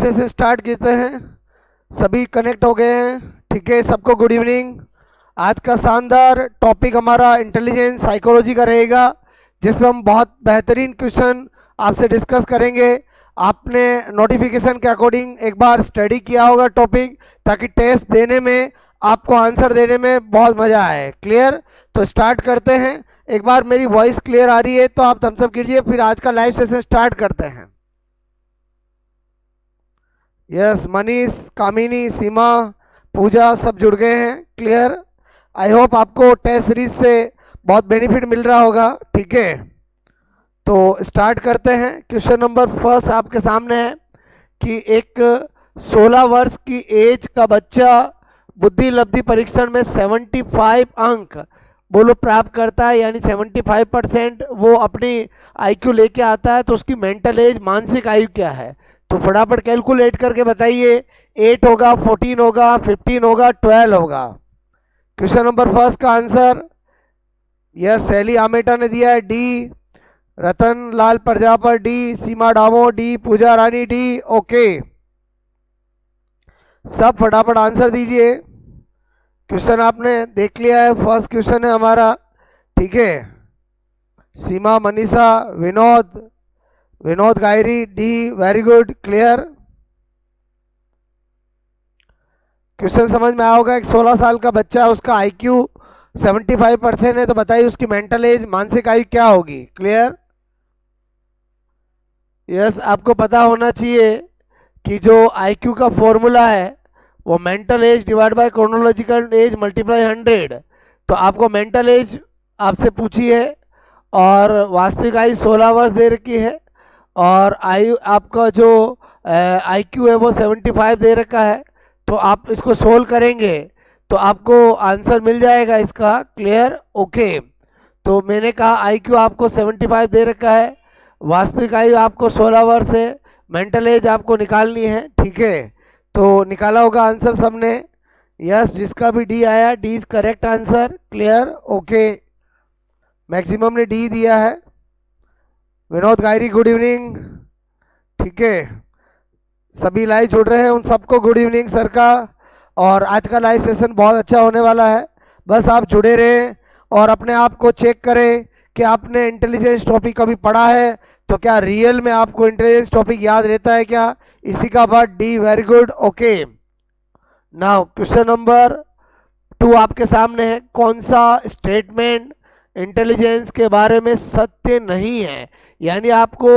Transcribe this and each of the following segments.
Session start करते हैं। सभी कनेक्ट हो गए हैं? ठीक है, सबको गुड इवनिंग। आज का शानदार टॉपिक हमारा इंटेलिजेंस साइकोलॉजी का रहेगा, जिसमें हम बहुत बेहतरीन क्वेश्चन आपसे डिस्कस करेंगे। आपने नोटिफिकेशन के अकॉर्डिंग एक बार स्टडी किया होगा टॉपिक, ताकि टेस्ट देने में आपको आंसर देने में बहुत मज़ा आए। क्लियर? तो स्टार्ट करते हैं। एक बार मेरी वॉइस क्लियर आ रही है तो आप थम्स अप कीजिए, फिर आज का लाइव सेशन स्टार्ट करते हैं। यस, मनीष, कामिनी, सीमा, पूजा सब जुड़ गए हैं। क्लियर? आई होप आपको टेस्ट सीरीज से बहुत बेनिफिट मिल रहा होगा। ठीक है, तो स्टार्ट करते हैं। क्वेश्चन नंबर फर्स्ट आपके सामने है कि एक 16 वर्ष की एज का बच्चा बुद्धि लब्धि परीक्षण में 75 अंक बोलो प्राप्त करता है, यानी 75% वो अपनी आईक्यू लेके आता है, तो उसकी मेंटल एज मानसिक आयु क्या है? तो फटाफट कैलकुलेट करके बताइए। 8 होगा, 14 होगा, 15 होगा, 12 होगा? क्वेश्चन नंबर फर्स्ट का आंसर यस, शैली आमेटा ने दिया है डी, रतन लाल प्रजापत डी, सीमा डामो डी, पूजा रानी डी। ओके, सब फटाफट आंसर दीजिए। क्वेश्चन आपने देख लिया है, फर्स्ट क्वेश्चन है हमारा। ठीक है, Seema, Manisha, Vinod Gayri D, very good. Clear? Question समझ में आया होगा। एक 16 साल का बच्चा है, उसका आईक्यू 75% है, तो बताइए उसकी मेंटल एज मानसिक आयु क्या होगी? क्लियर? यस, आपको पता होना चाहिए कि जो आईक्यू का फॉर्मूला है वो mental age divide by chronological age multiply 100। तो आपको मेंटल एज आपसे पूछी है और वास्तविक आयु 16 वर्ष दे रखी है, और आयु आपका जो आईक्यू है वो 75 दे रखा है। तो आप इसको सोल्व करेंगे तो आपको आंसर मिल जाएगा इसका। क्लियर? ओके, तो मैंने कहा आईक्यू आपको 75 दे रखा है, वास्तविक आयु आपको 16 वर्ष है, मेंटल एज आपको निकालनी है। ठीक है, तो निकाला होगा आंसर सबने। यस, जिसका भी डी आया, D is correct answer. Clear? Okay, maximum ने डी दिया है। Vinod Gayri good evening. ठीक है, सभी लाइव जुड़ रहे हैं, उन सबको गुड इवनिंग सर का। और आज का लाइव सेशन बहुत अच्छा होने वाला है, बस आप जुड़े रहें और अपने आप को चेक करें कि आपने इंटेलिजेंस टॉपिक कभी पढ़ा है, तो क्या रियल में आपको इंटेलिजेंस टॉपिक याद रहता है क्या? इसी का बाद D, very good. Okay, now question number 2 आपके सामने है। कौन सा स्टेटमेंट इंटेलिजेंस के बारे में सत्य नहीं है? यानी आपको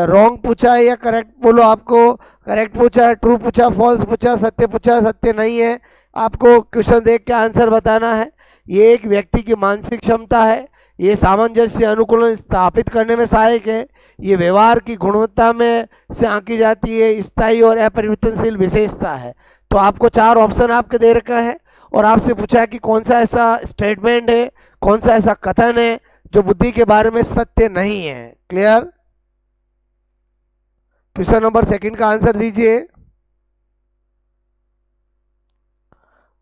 रॉन्ग पूछा है या करेक्ट? बोलो, आपको करेक्ट पूछा है, ट्रू पूछा, फॉल्स पूछा, सत्य पूछा, सत्य नहीं है। आपको क्वेश्चन देख के आंसर बताना है। ये एक व्यक्ति की मानसिक क्षमता है, ये सामंजस्य अनुकूलन स्थापित करने में सहायक है, ये व्यवहार की गुणवत्ता में से आंकी जाती है, स्थायी और अपरिवर्तनशील विशेषता है। तो आपको 4 ऑप्शन आपके दे रखा है और आपसे पूछा है कि कौन सा ऐसा स्टेटमेंट है, कौन सा ऐसा कथन है जो बुद्धि के बारे में सत्य नहीं है। क्लियर? क्वेश्चन नंबर 2 का आंसर दीजिए।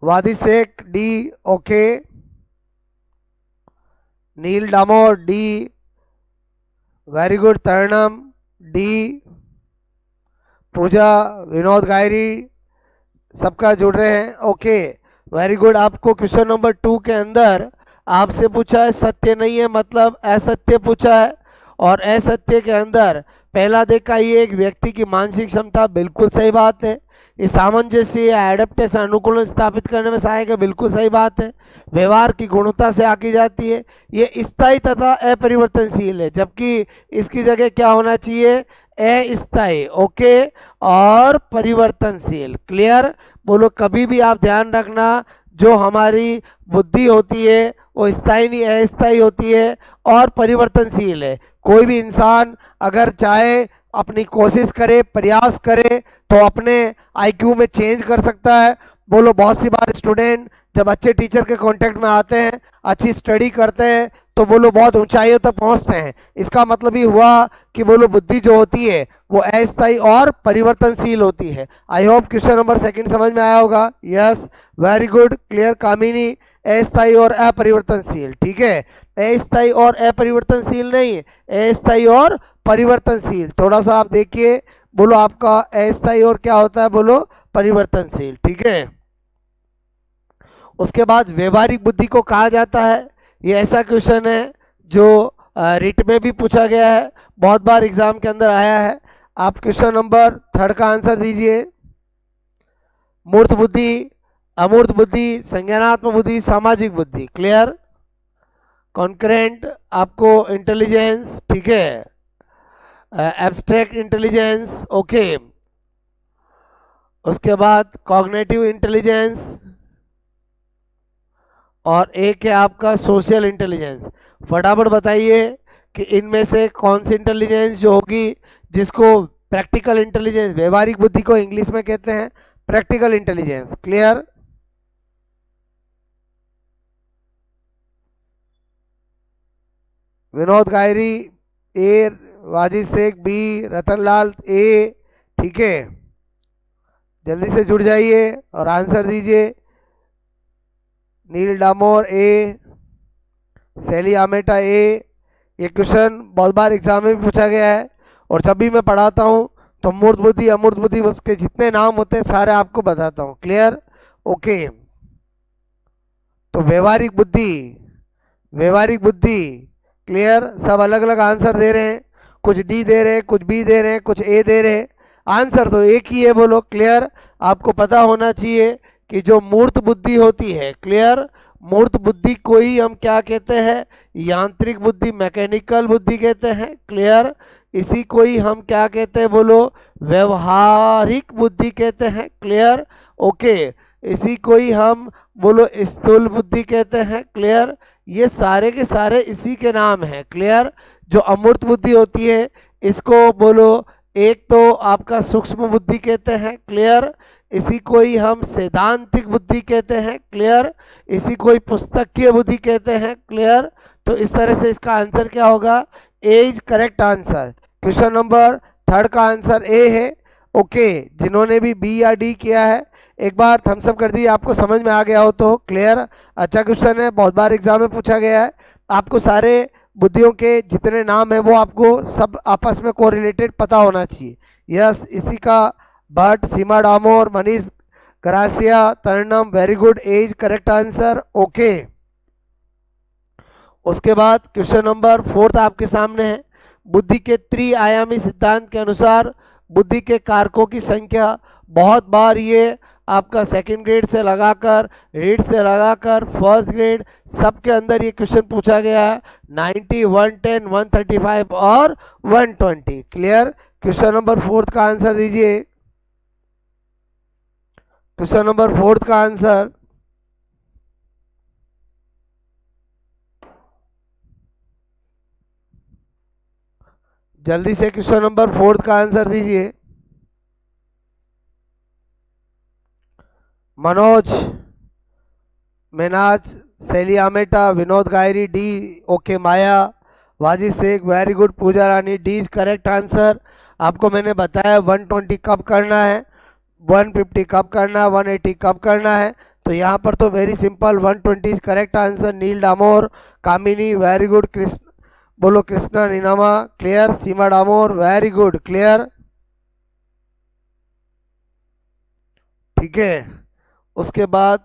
Wadi Shaikh D, okay. Neel Damor D, very good. Tarannum D, Pooja, Vinod Gayri सबका जुड़ रहे हैं। Okay, very good. आपको क्वेश्चन नंबर 2 के अंदर आपसे पूछा है सत्य नहीं है, मतलब असत्य पूछा है, और असत्य के अंदर पहला देखा ये एक व्यक्ति की मानसिक क्षमता, बिल्कुल सही बात है। ये सामंजस्य या एडेप्टेशन अनुकूलन स्थापित करने में सहायक है, बिल्कुल सही बात है। व्यवहार की गुणवत्ता से आकी जाती है, ये स्थायी तथा अपरिवर्तनशील है, जबकि इसकी जगह क्या होना चाहिए? अस्थायी। ओके, और परिवर्तनशील। क्लियर? बोलो, कभी भी आप ध्यान रखना, जो हमारी बुद्धि होती है वो स्थायी नहीं, अस्थायी होती है और परिवर्तनशील है। कोई भी इंसान अगर चाहे अपनी कोशिश करे, प्रयास करे, तो अपने आईक्यू में चेंज कर सकता है। बोलो, बहुत सी बार स्टूडेंट जब अच्छे टीचर के कांटेक्ट में आते हैं, अच्छी स्टडी करते हैं, तो बोलो बहुत ऊंचाइयों तक पहुंचते हैं। इसका मतलब ये हुआ कि बोलो बुद्धि जो होती है वो अस्थायी और परिवर्तनशील होती है। आई होप क्वेश्चन नंबर 2 समझ में आया होगा। Yes, very good. क्लियर? कामिनी, अस्थायी और अपरिवर्तनशील। ठीक है, अस्थायी और अपरिवर्तनशील नहीं, अस्थायी और परिवर्तनशील। थोड़ा सा आप देखिए, बोलो आपका अस्थायी और क्या होता है बोलो परिवर्तनशील। ठीक है। उसके बाद व्यवहारिक बुद्धि को कहा जाता है, ये ऐसा क्वेश्चन है जो रिट में भी पूछा गया है, बहुत बार एग्जाम के अंदर आया है। आप क्वेश्चन नंबर 3 का आंसर दीजिए। मूर्त बुद्धि, अमूर्त बुद्धि, संज्ञानात्मक बुद्धि, सामाजिक बुद्धि। क्लियर। कॉन्करेंट आपको इंटेलिजेंस, ठीक है, एब्स्ट्रैक्ट इंटेलिजेंस, ओके। उसके बाद कॉग्निटिव इंटेलिजेंस, और एक है आपका सोशल इंटेलिजेंस। फटाफट बताइए कि इनमें से कौन सी इंटेलिजेंस जो होगी जिसको प्रैक्टिकल इंटेलिजेंस, व्यवहारिक बुद्धि को इंग्लिश में कहते हैं practical intelligence. Clear. Vinod Gayri A, Wajid Shaikh B, Ratanlal A. ठीक है, जल्दी से जुड़ जाइए और आंसर दीजिए। नील डामोर ए, सैली आमेटा ए। ये क्वेश्चन बहुत बार एग्जाम में भी पूछा गया है, और जब भी मैं पढ़ाता हूँ तो मूर्त बुद्धि अमूर्त बुद्धि उसके जितने नाम होते हैं सारे आपको बताता हूँ। Clear, okay. तो व्यवहारिक बुद्धि, व्यवहारिक बुद्धि, क्लियर। सब अलग अलग आंसर दे रहे हैं, कुछ डी दे रहे हैं, कुछ बी दे रहे हैं, कुछ ए दे रहे हैं, आंसर तो एक ही है बोलो। क्लियर। आपको पता होना चाहिए कि जो मूर्त बुद्धि होती है, क्लियर, मूर्त बुद्धि को ही हम क्या कहते हैं, यांत्रिक बुद्धि, मैकेनिकल बुद्धि कहते हैं। क्लियर। इसी को ही हम क्या कहते हैं बोलो, व्यवहारिक बुद्धि कहते हैं। Clear, okay. इसी को ही हम बोलो स्थूल बुद्धि कहते हैं। क्लियर। ये सारे के सारे इसी के नाम हैं। क्लियर। जो अमूर्त बुद्धि होती है इसको बोलो, एक तो आपका सूक्ष्म बुद्धि कहते हैं। क्लियर। इसी को ही हम सैद्धांतिक बुद्धि कहते हैं। क्लियर। इसी को ही पुस्तकीय बुद्धि कहते हैं। क्लियर। तो इस तरह से इसका आंसर क्या होगा, A is correct answer. Question number 3 का आंसर ए है। ओके, जिन्होंने भी बी या डी किया है एक बार थम्स अप कर दीजिए, आपको समझ में आ गया हो तो। क्लियर, अच्छा क्वेश्चन है, बहुत बार एग्जाम में पूछा गया है। आपको सारे बुद्धियों के जितने नाम है वो आपको सब आपस में कोरिलेटेड पता होना चाहिए। Yes, Isika Bhatt, Seema Damor, Manish Garasia, Tarannum, very good, A is correct answer. Okay. उसके बाद क्वेश्चन नंबर 4 आपके सामने है। बुद्धि के त्रिआयामी सिद्धांत के अनुसार बुद्धि के कारकों की संख्या, बहुत बार ये आपका सेकंड ग्रेड से लगाकर, रीड से लगाकर, फर्स्ट ग्रेड, सबके अंदर ये क्वेश्चन पूछा गया है। 90, 110, 135 और 120। क्लियर। क्वेश्चन नंबर 4 का आंसर दीजिए। क्वेश्चन नंबर 4 का आंसर, जल्दी से क्वेश्चन नंबर 4 का आंसर दीजिए। Manoj, Menaz, Saili Ameta, Vinod Gayri D, okay, Maya, Wajid Shaikh, very good, Pooja Rani, D is correct answer. आपको मैंने बताया 120 कब करना है, 150 कब करना है, 180 कब करना है। तो यहाँ पर तो very simple, 120 is correct answer. Neel Damor, Kamini, very good, Krishna बोलो, Krishna Ninama, clear. Seema Damor, very good, clear. ठीक है। उसके बाद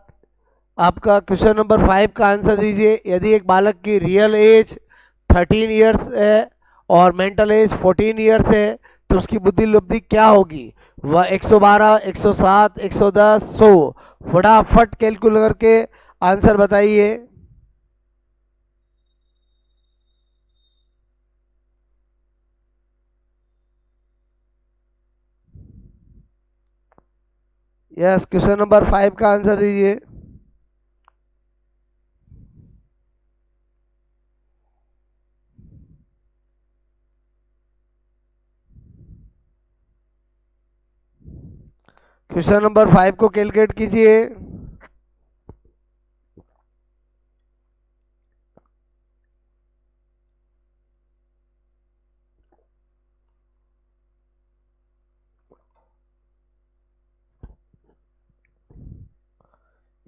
आपका क्वेश्चन नंबर 5 का आंसर दीजिए। यदि एक बालक की रियल एज 13 ईयर्स है और मेंटल एज 14 ईयर्स है तो उसकी बुद्धि लब्धि क्या होगी, वह 112, 107, 110, 100। फटाफट कैलकुलेट करके आंसर बताइए। यस, क्वेश्चन नंबर 5 का आंसर दीजिए। क्वेश्चन नंबर 5 को कैलकुलेट कीजिए।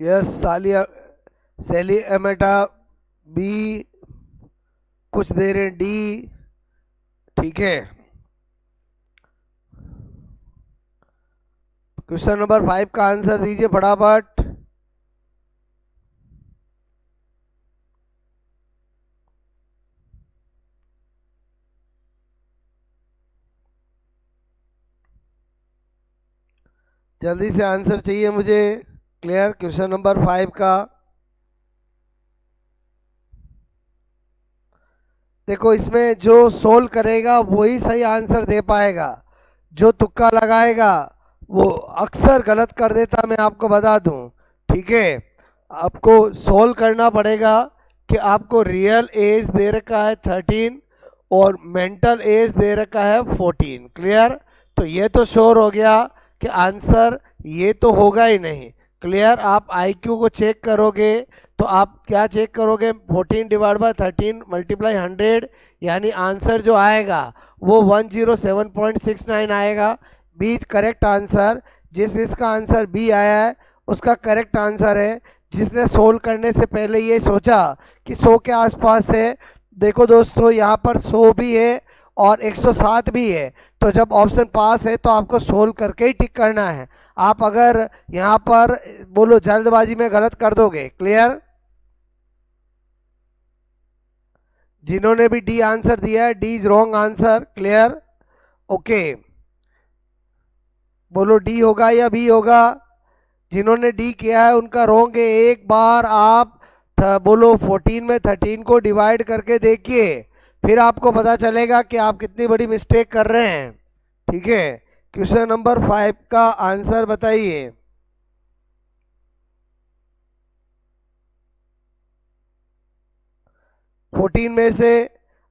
यस, सालिया, सैली एमेटा बी, कुछ दे रहे हैं डी। ठीक है, क्वेश्चन नंबर 5 का आंसर दीजिए फटाफट। जल्दी से आंसर चाहिए मुझे। क्लियर? क्वेश्चन नंबर 5 का देखो, इसमें जो सोल्व करेगा वही सही आंसर दे पाएगा, जो तुक्का लगाएगा वो अक्सर गलत कर देता, मैं आपको बता दूं। ठीक है, आपको सोल्व करना पड़ेगा कि आपको रियल एज दे रखा है 13 और मेंटल एज दे रखा है 14। क्लियर? तो ये तो श्योर हो गया कि आंसर ये तो होगा ही नहीं। क्लियर? आप आईक्यू को चेक करोगे तो आप क्या चेक करोगे, 14 डिवाइड बाय 13 मल्टीप्लाई 100, यानी आंसर जो आएगा वो 107.69 आएगा। B correct answer. जिसका आंसर बी आया है उसका करेक्ट आंसर है। जिसने सोल्व करने से पहले ये सोचा कि 100 के आसपास है, देखो दोस्तों यहाँ पर 100 भी है और 107 भी है, तो जब ऑप्शन पास है तो आपको सोल्व करके ही टिक करना है। आप अगर यहाँ पर बोलो जल्दबाजी में गलत कर दोगे। क्लियर? जिन्होंने भी डी आंसर दिया है, D is wrong answer. Clear? Okay, बोलो डी होगा या बी होगा? जिन्होंने डी किया है उनका रॉन्ग है। एक बार आप बोलो 14 में 13 को डिवाइड करके देखिए, फिर आपको पता चलेगा कि आप कितनी बड़ी मिस्टेक कर रहे हैं। ठीक है, क्वेश्चन नंबर 5 का आंसर बताइए। फोर्टीन में से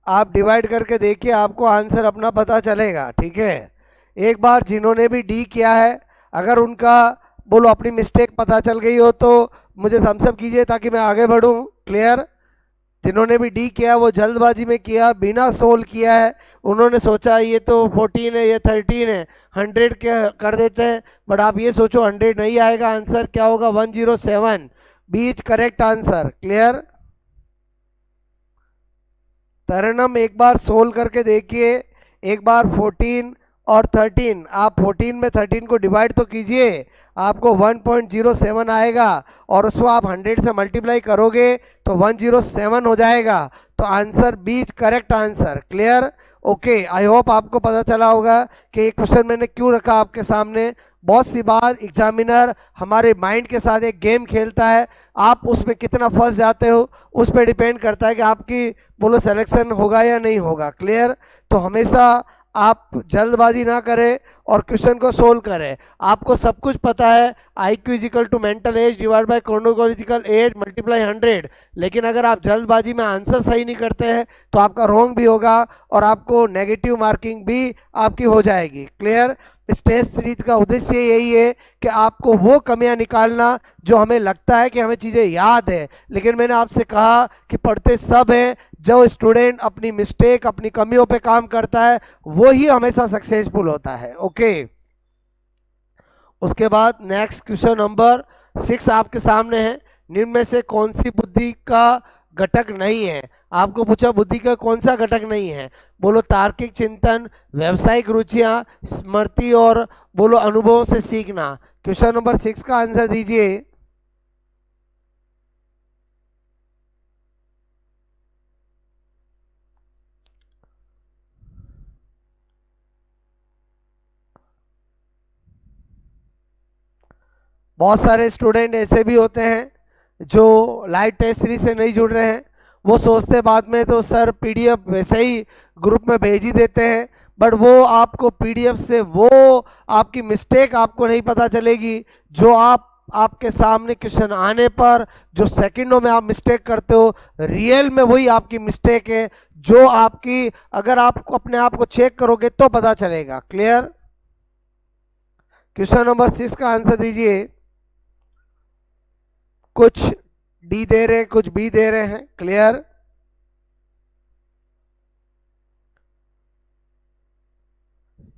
आप डिवाइड करके देखिए, आपको आंसर अपना पता चलेगा। ठीक है, एक बार जिन्होंने भी डी किया है, अगर उनका बोलो अपनी मिस्टेक पता चल गई हो तो मुझे थम्स अप कीजिए ताकि मैं आगे बढ़ूं। क्लियर? जिन्होंने भी डी किया वो जल्दबाजी में किया, बिना सोल्व किया है। उन्होंने सोचा ये तो 14 है, ये 13 है, 100 के कर देते हैं, बट आप ये सोचो 100 नहीं आएगा, आंसर क्या होगा 107। बीच करेक्ट आंसर। क्लियर? तरनम एक बार सोल्व करके देखिए, एक बार 14 और 13, आप 14 में 13 को डिवाइड तो कीजिए, आपको 1.07 आएगा और उसको आप 100 से मल्टीप्लाई करोगे तो 107 हो जाएगा। तो answer B is correct answer. Clear? Okay, I hope आपको पता चला होगा कि ये क्वेश्चन मैंने क्यों रखा आपके सामने। बहुत सी बार एग्जामिनर हमारे माइंड के साथ एक गेम खेलता है, आप उसमें कितना फंस जाते हो उस पर डिपेंड करता है कि आपकी बोलो सिलेक्शन होगा या नहीं होगा। क्लियर? तो हमेशा आप जल्दबाजी ना करें और क्वेश्चन को सोल्व करें। आपको सब कुछ पता है, IQ is equal to mental age divide by chronological age multiply 100, लेकिन अगर आप जल्दबाजी में आंसर सही नहीं करते हैं तो आपका रॉन्ग भी होगा और आपको नेगेटिव मार्किंग भी आपकी हो जाएगी। क्लियर? इस टेस्ट सीरीज का उद्देश्य यही है कि आपको वो कमियां निकालना जो हमें लगता है कि हमें चीज़ें याद है, लेकिन मैंने आपसे कहा कि पढ़ते सब हैं। जो स्टूडेंट अपनी मिस्टेक, अपनी कमियों पे काम करता है वो ही हमेशा सक्सेसफुल होता है। ओके, उसके बाद नेक्स्ट क्वेश्चन नंबर 6 आपके सामने है। निम्न में से कौन सी बुद्धि का घटक नहीं है? आपको पूछा बुद्धि का कौन सा घटक नहीं है, बोलो तार्किक चिंतन, व्यावसायिक रुचियां, स्मृति और बोलो अनुभव से सीखना। क्वेश्चन नंबर 6 का आंसर दीजिए। बहुत सारे स्टूडेंट ऐसे भी होते हैं जो लाइव टेस्ट सीरीज से नहीं जुड़ रहे हैं, वो सोचते बाद में तो सर PDF वैसे ही ग्रुप में भेज ही देते हैं, बट वो आपको PDF से वो आपकी मिस्टेक आपको नहीं पता चलेगी जो आपके सामने क्वेश्चन आने पर जो सेकंडों में आप मिस्टेक करते हो, रियल में वही आपकी मिस्टेक है जो आपकी, अगर आपको अपने आप को चेक करोगे तो पता चलेगा। क्लियर? क्वेश्चन नंबर 6 का आंसर दीजिए। कुछ डी दे रहे हैं, कुछ बी दे रहे हैं। क्लियर?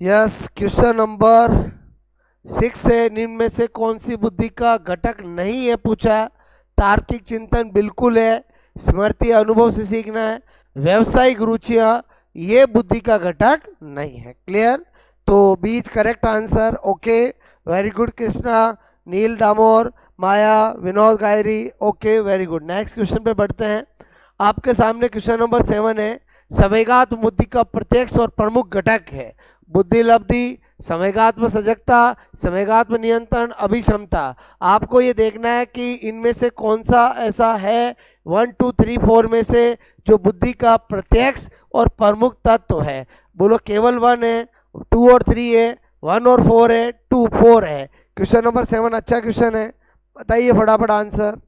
यस, क्वेश्चन नंबर 6 से निम्न में से कौन सी बुद्धि का घटक नहीं है पूछा। तार्किक चिंतन बिल्कुल है, स्मृति अनुभव से सीखना है, व्यावसायिक रुचियां ये बुद्धि का घटक नहीं है। क्लियर? तो B is correct answer. Okay, very good Krishna, Neel Damor, Maya, Vinod Gayri, okay very good. Next question पे बढ़ते हैं। आपके सामने क्वेश्चन नंबर 7 है, संवेगात्म बुद्धि का प्रत्यक्ष और प्रमुख घटक है। बुद्धि लब्धि, संवेगात्म सजगता, संवेगात्म नियंत्रण, अभिक्षमता। आपको ये देखना है कि इनमें से कौन सा ऐसा है 1 2 3 4 में से जो बुद्धि का प्रत्यक्ष और प्रमुख तत्व है। बोलो केवल 1 है, 2 और 3 है, 1 और 4 है, 2 4 है। क्वेश्चन नंबर 7 अच्छा क्वेश्चन है, बताइए फटाफट आंसर।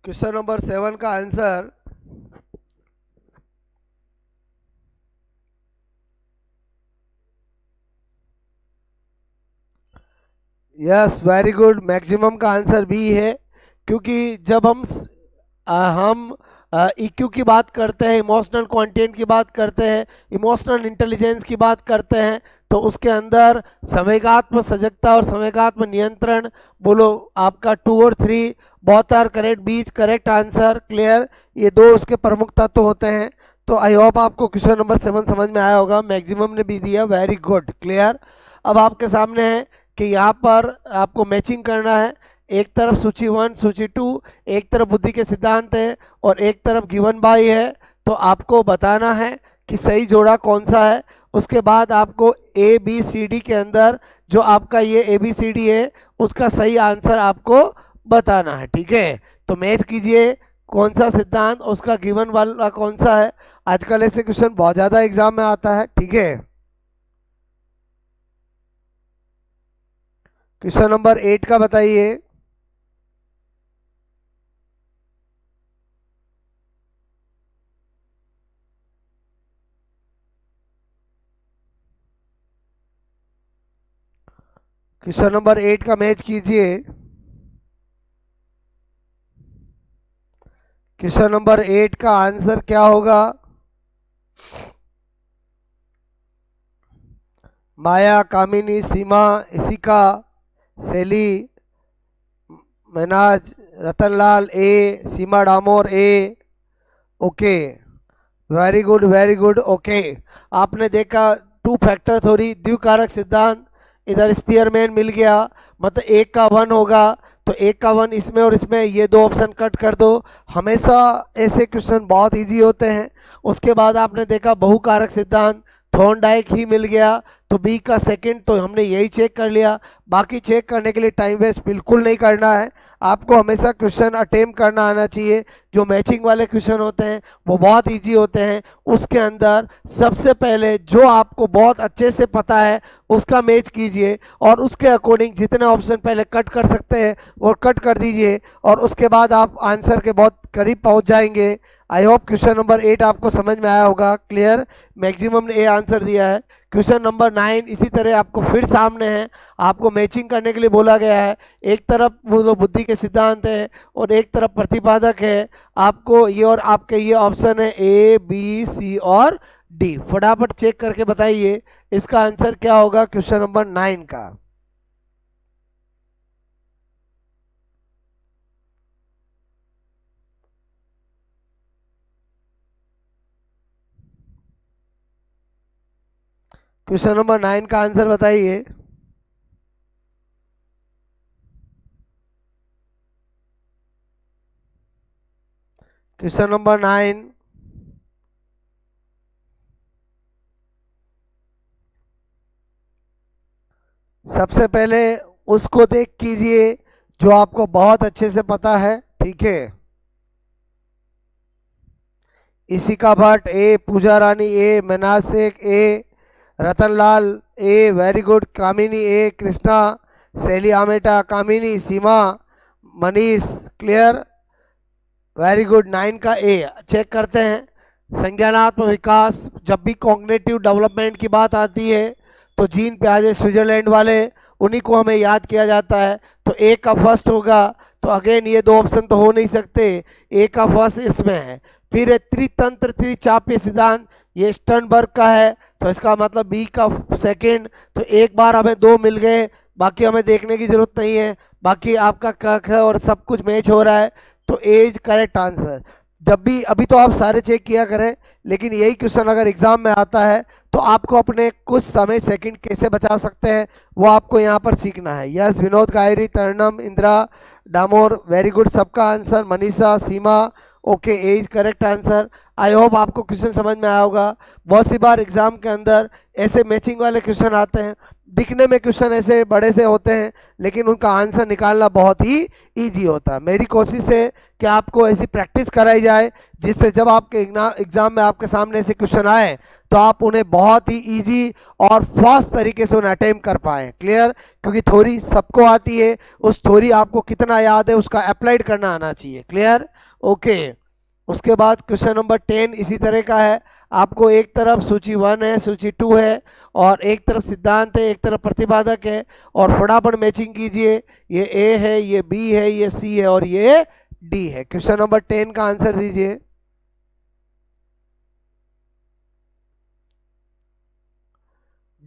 क्वेश्चन नंबर 7 का answer yes very good, maximum का आंसर बी है। क्योंकि जब हम ईक्यू की बात करते हैं, इमोशनल कंटेंट की बात करते हैं, इमोशनल इंटेलिजेंस की बात करते हैं, तो उसके अंदर संवेगात्मक सजगता और संवेगात्मक नियंत्रण, बोलो आपका 2 और 3 बहुत आर करेक्ट, बीच करेक्ट आंसर, क्लियर। ये दो उसके प्रमुख तत्व होते हैं। तो आई होप आपको क्वेश्चन नंबर 7 समझ में आया होगा, मैक्सिमम ने भी दिया, वेरी गुड, क्लियर। अब आपके सामने है कि यहाँ पर आपको मैचिंग करना है। एक तरफ सूची 1 सूची 2, एक तरफ बुद्धि के सिद्धांत है और एक तरफ गिवन बाय है। तो आपको बताना है कि सही जोड़ा कौन सा है। उसके बाद आपको ए बी सी डी के अंदर जो आपका ये ए बी सी डी है उसका सही आंसर आपको बताना है, ठीक है। तो मैच कीजिए कौन सा सिद्धांत उसका गिवन वाला कौन सा है। आजकल ऐसे क्वेश्चन बहुत ज़्यादा एग्जाम में आता है, ठीक है। क्वेश्चन नंबर 8 का बताइए। क्वेश्चन नंबर 8 का मैच कीजिए। क्वेश्चन नंबर 8 का आंसर क्या होगा? माया, कामिनी, Seema, Isika, Shaili, Manaz, Ratanlal A, Seema Damor A, okay very good very good, okay. आपने देखा 2 फैक्टर थ्योरी, द्विकारक सिद्धांत, इधर स्पीयरमैन मिल गया, मतलब 1 का 1 होगा तो 1 का 1 इसमें और इसमें, ये 2 ऑप्शन कट कर दो। हमेशा ऐसे क्वेश्चन बहुत इजी होते हैं। उसके बाद आपने देखा बहुकारक सिद्धांत, थॉर्नडाइक ही मिल गया, तो बी का सेकंड तो हमने यही चेक कर लिया। बाकी चेक करने के लिए टाइम वेस्ट बिल्कुल नहीं करना है। आपको हमेशा क्वेश्चन अटेम्प्ट करना आना चाहिए। जो मैचिंग वाले क्वेश्चन होते हैं वो बहुत इजी होते हैं। उसके अंदर सबसे पहले जो आपको बहुत अच्छे से पता है उसका मैच कीजिए और उसके अकॉर्डिंग जितने ऑप्शन पहले कट कर सकते हैं वो कट कर दीजिए और उसके बाद आप आंसर के बहुत करीब पहुंच जाएंगे। आई होप क्वेश्चन नंबर 8 आपको समझ में आया होगा, क्लियर। मैक्सिमम ने ए आंसर दिया है। क्वेश्चन नंबर 9 इसी तरह आपको फिर सामने है, आपको मैचिंग करने के लिए बोला गया है। एक तरफ वो बुद्धि के सिद्धांत है और एक तरफ प्रतिपादक है। आपको ये और आपके ये ऑप्शन है ए बी सी और डी। फटाफट चेक करके बताइए इसका आंसर क्या होगा क्वेश्चन नंबर 9 का। क्वेश्चन नंबर 9 का आंसर बताइए। क्वेश्चन नंबर 9 सबसे पहले उसको देख कीजिए जो आपको बहुत अच्छे से पता है, ठीक है। इसिका भट्ट ए, पूजा रानी ए, मनाज शेख ए, रतनलाल ए, वेरी गुड, कामिनी ए, कृष्णा, शैली आमेटा, कामिनी, सीमा, मनीष, क्लियर, वेरी गुड। 9 का ए चेक करते हैं। संज्ञानात्मक विकास, जब भी कॉग्निटिव डेवलपमेंट की बात आती है तो जीन पियाजे स्विट्जरलैंड वाले, उन्हीं को हमें याद किया जाता है। तो ए का फर्स्ट होगा, तो अगेन ये 2 ऑप्शन तो हो नहीं सकते, ए का फर्स्ट इसमें है। फिर है त्रितंत्र त्रिचापीय सिद्धांत, ये स्टर्नबर्ग का है, तो इसका मतलब बी का सेकंड। तो एक बार हमें 2 मिल गए, बाकी हमें देखने की जरूरत नहीं है, बाकी आपका क ख और सब कुछ मैच हो रहा है, तो ए इज करेक्ट आंसर। जब भी अभी तो आप सारे चेक किया करें, लेकिन यही क्वेश्चन अगर एग्जाम में आता है तो आपको अपने कुछ समय सेकंड कैसे बचा सकते हैं वो आपको यहाँ पर सीखना है। Yes Vinod Gayri, Tarannum, Indira Damor, very good, सबका answer, Manisha, Seema, okay, A is correct answer. I hope आपको क्वेश्चन समझ में आया होगा। बहुत सी बार एग्जाम के अंदर ऐसे मैचिंग वाले क्वेश्चन आते हैं, दिखने में क्वेश्चन ऐसे बड़े से होते हैं, लेकिन उनका आंसर निकालना बहुत ही इजी होता है। मेरी कोशिश है कि आपको ऐसी प्रैक्टिस कराई जाए जिससे जब आपके एग्जाम में आपके सामने ऐसे क्वेश्चन आए तो आप उन्हें बहुत ही इजी और फास्ट तरीके से उन्हें अटेम्प्ट कर पाएं। क्लियर? क्योंकि थ्योरी सबको आती है, उस थ्योरी आपको कितना याद है उसका अप्लाइड करना आना चाहिए। क्लियर? ओके। उसके बाद क्वेश्चन नंबर 10 इसी तरह का है। आपको एक तरफ सूची 1 है, सूची 2 है, और एक तरफ सिद्धांत है, एक तरफ प्रतिपादक है, और फटाफट मैचिंग कीजिए। ये ए है, ये बी है, ये सी है, और ये डी है। क्वेश्चन नंबर 10 का आंसर दीजिए।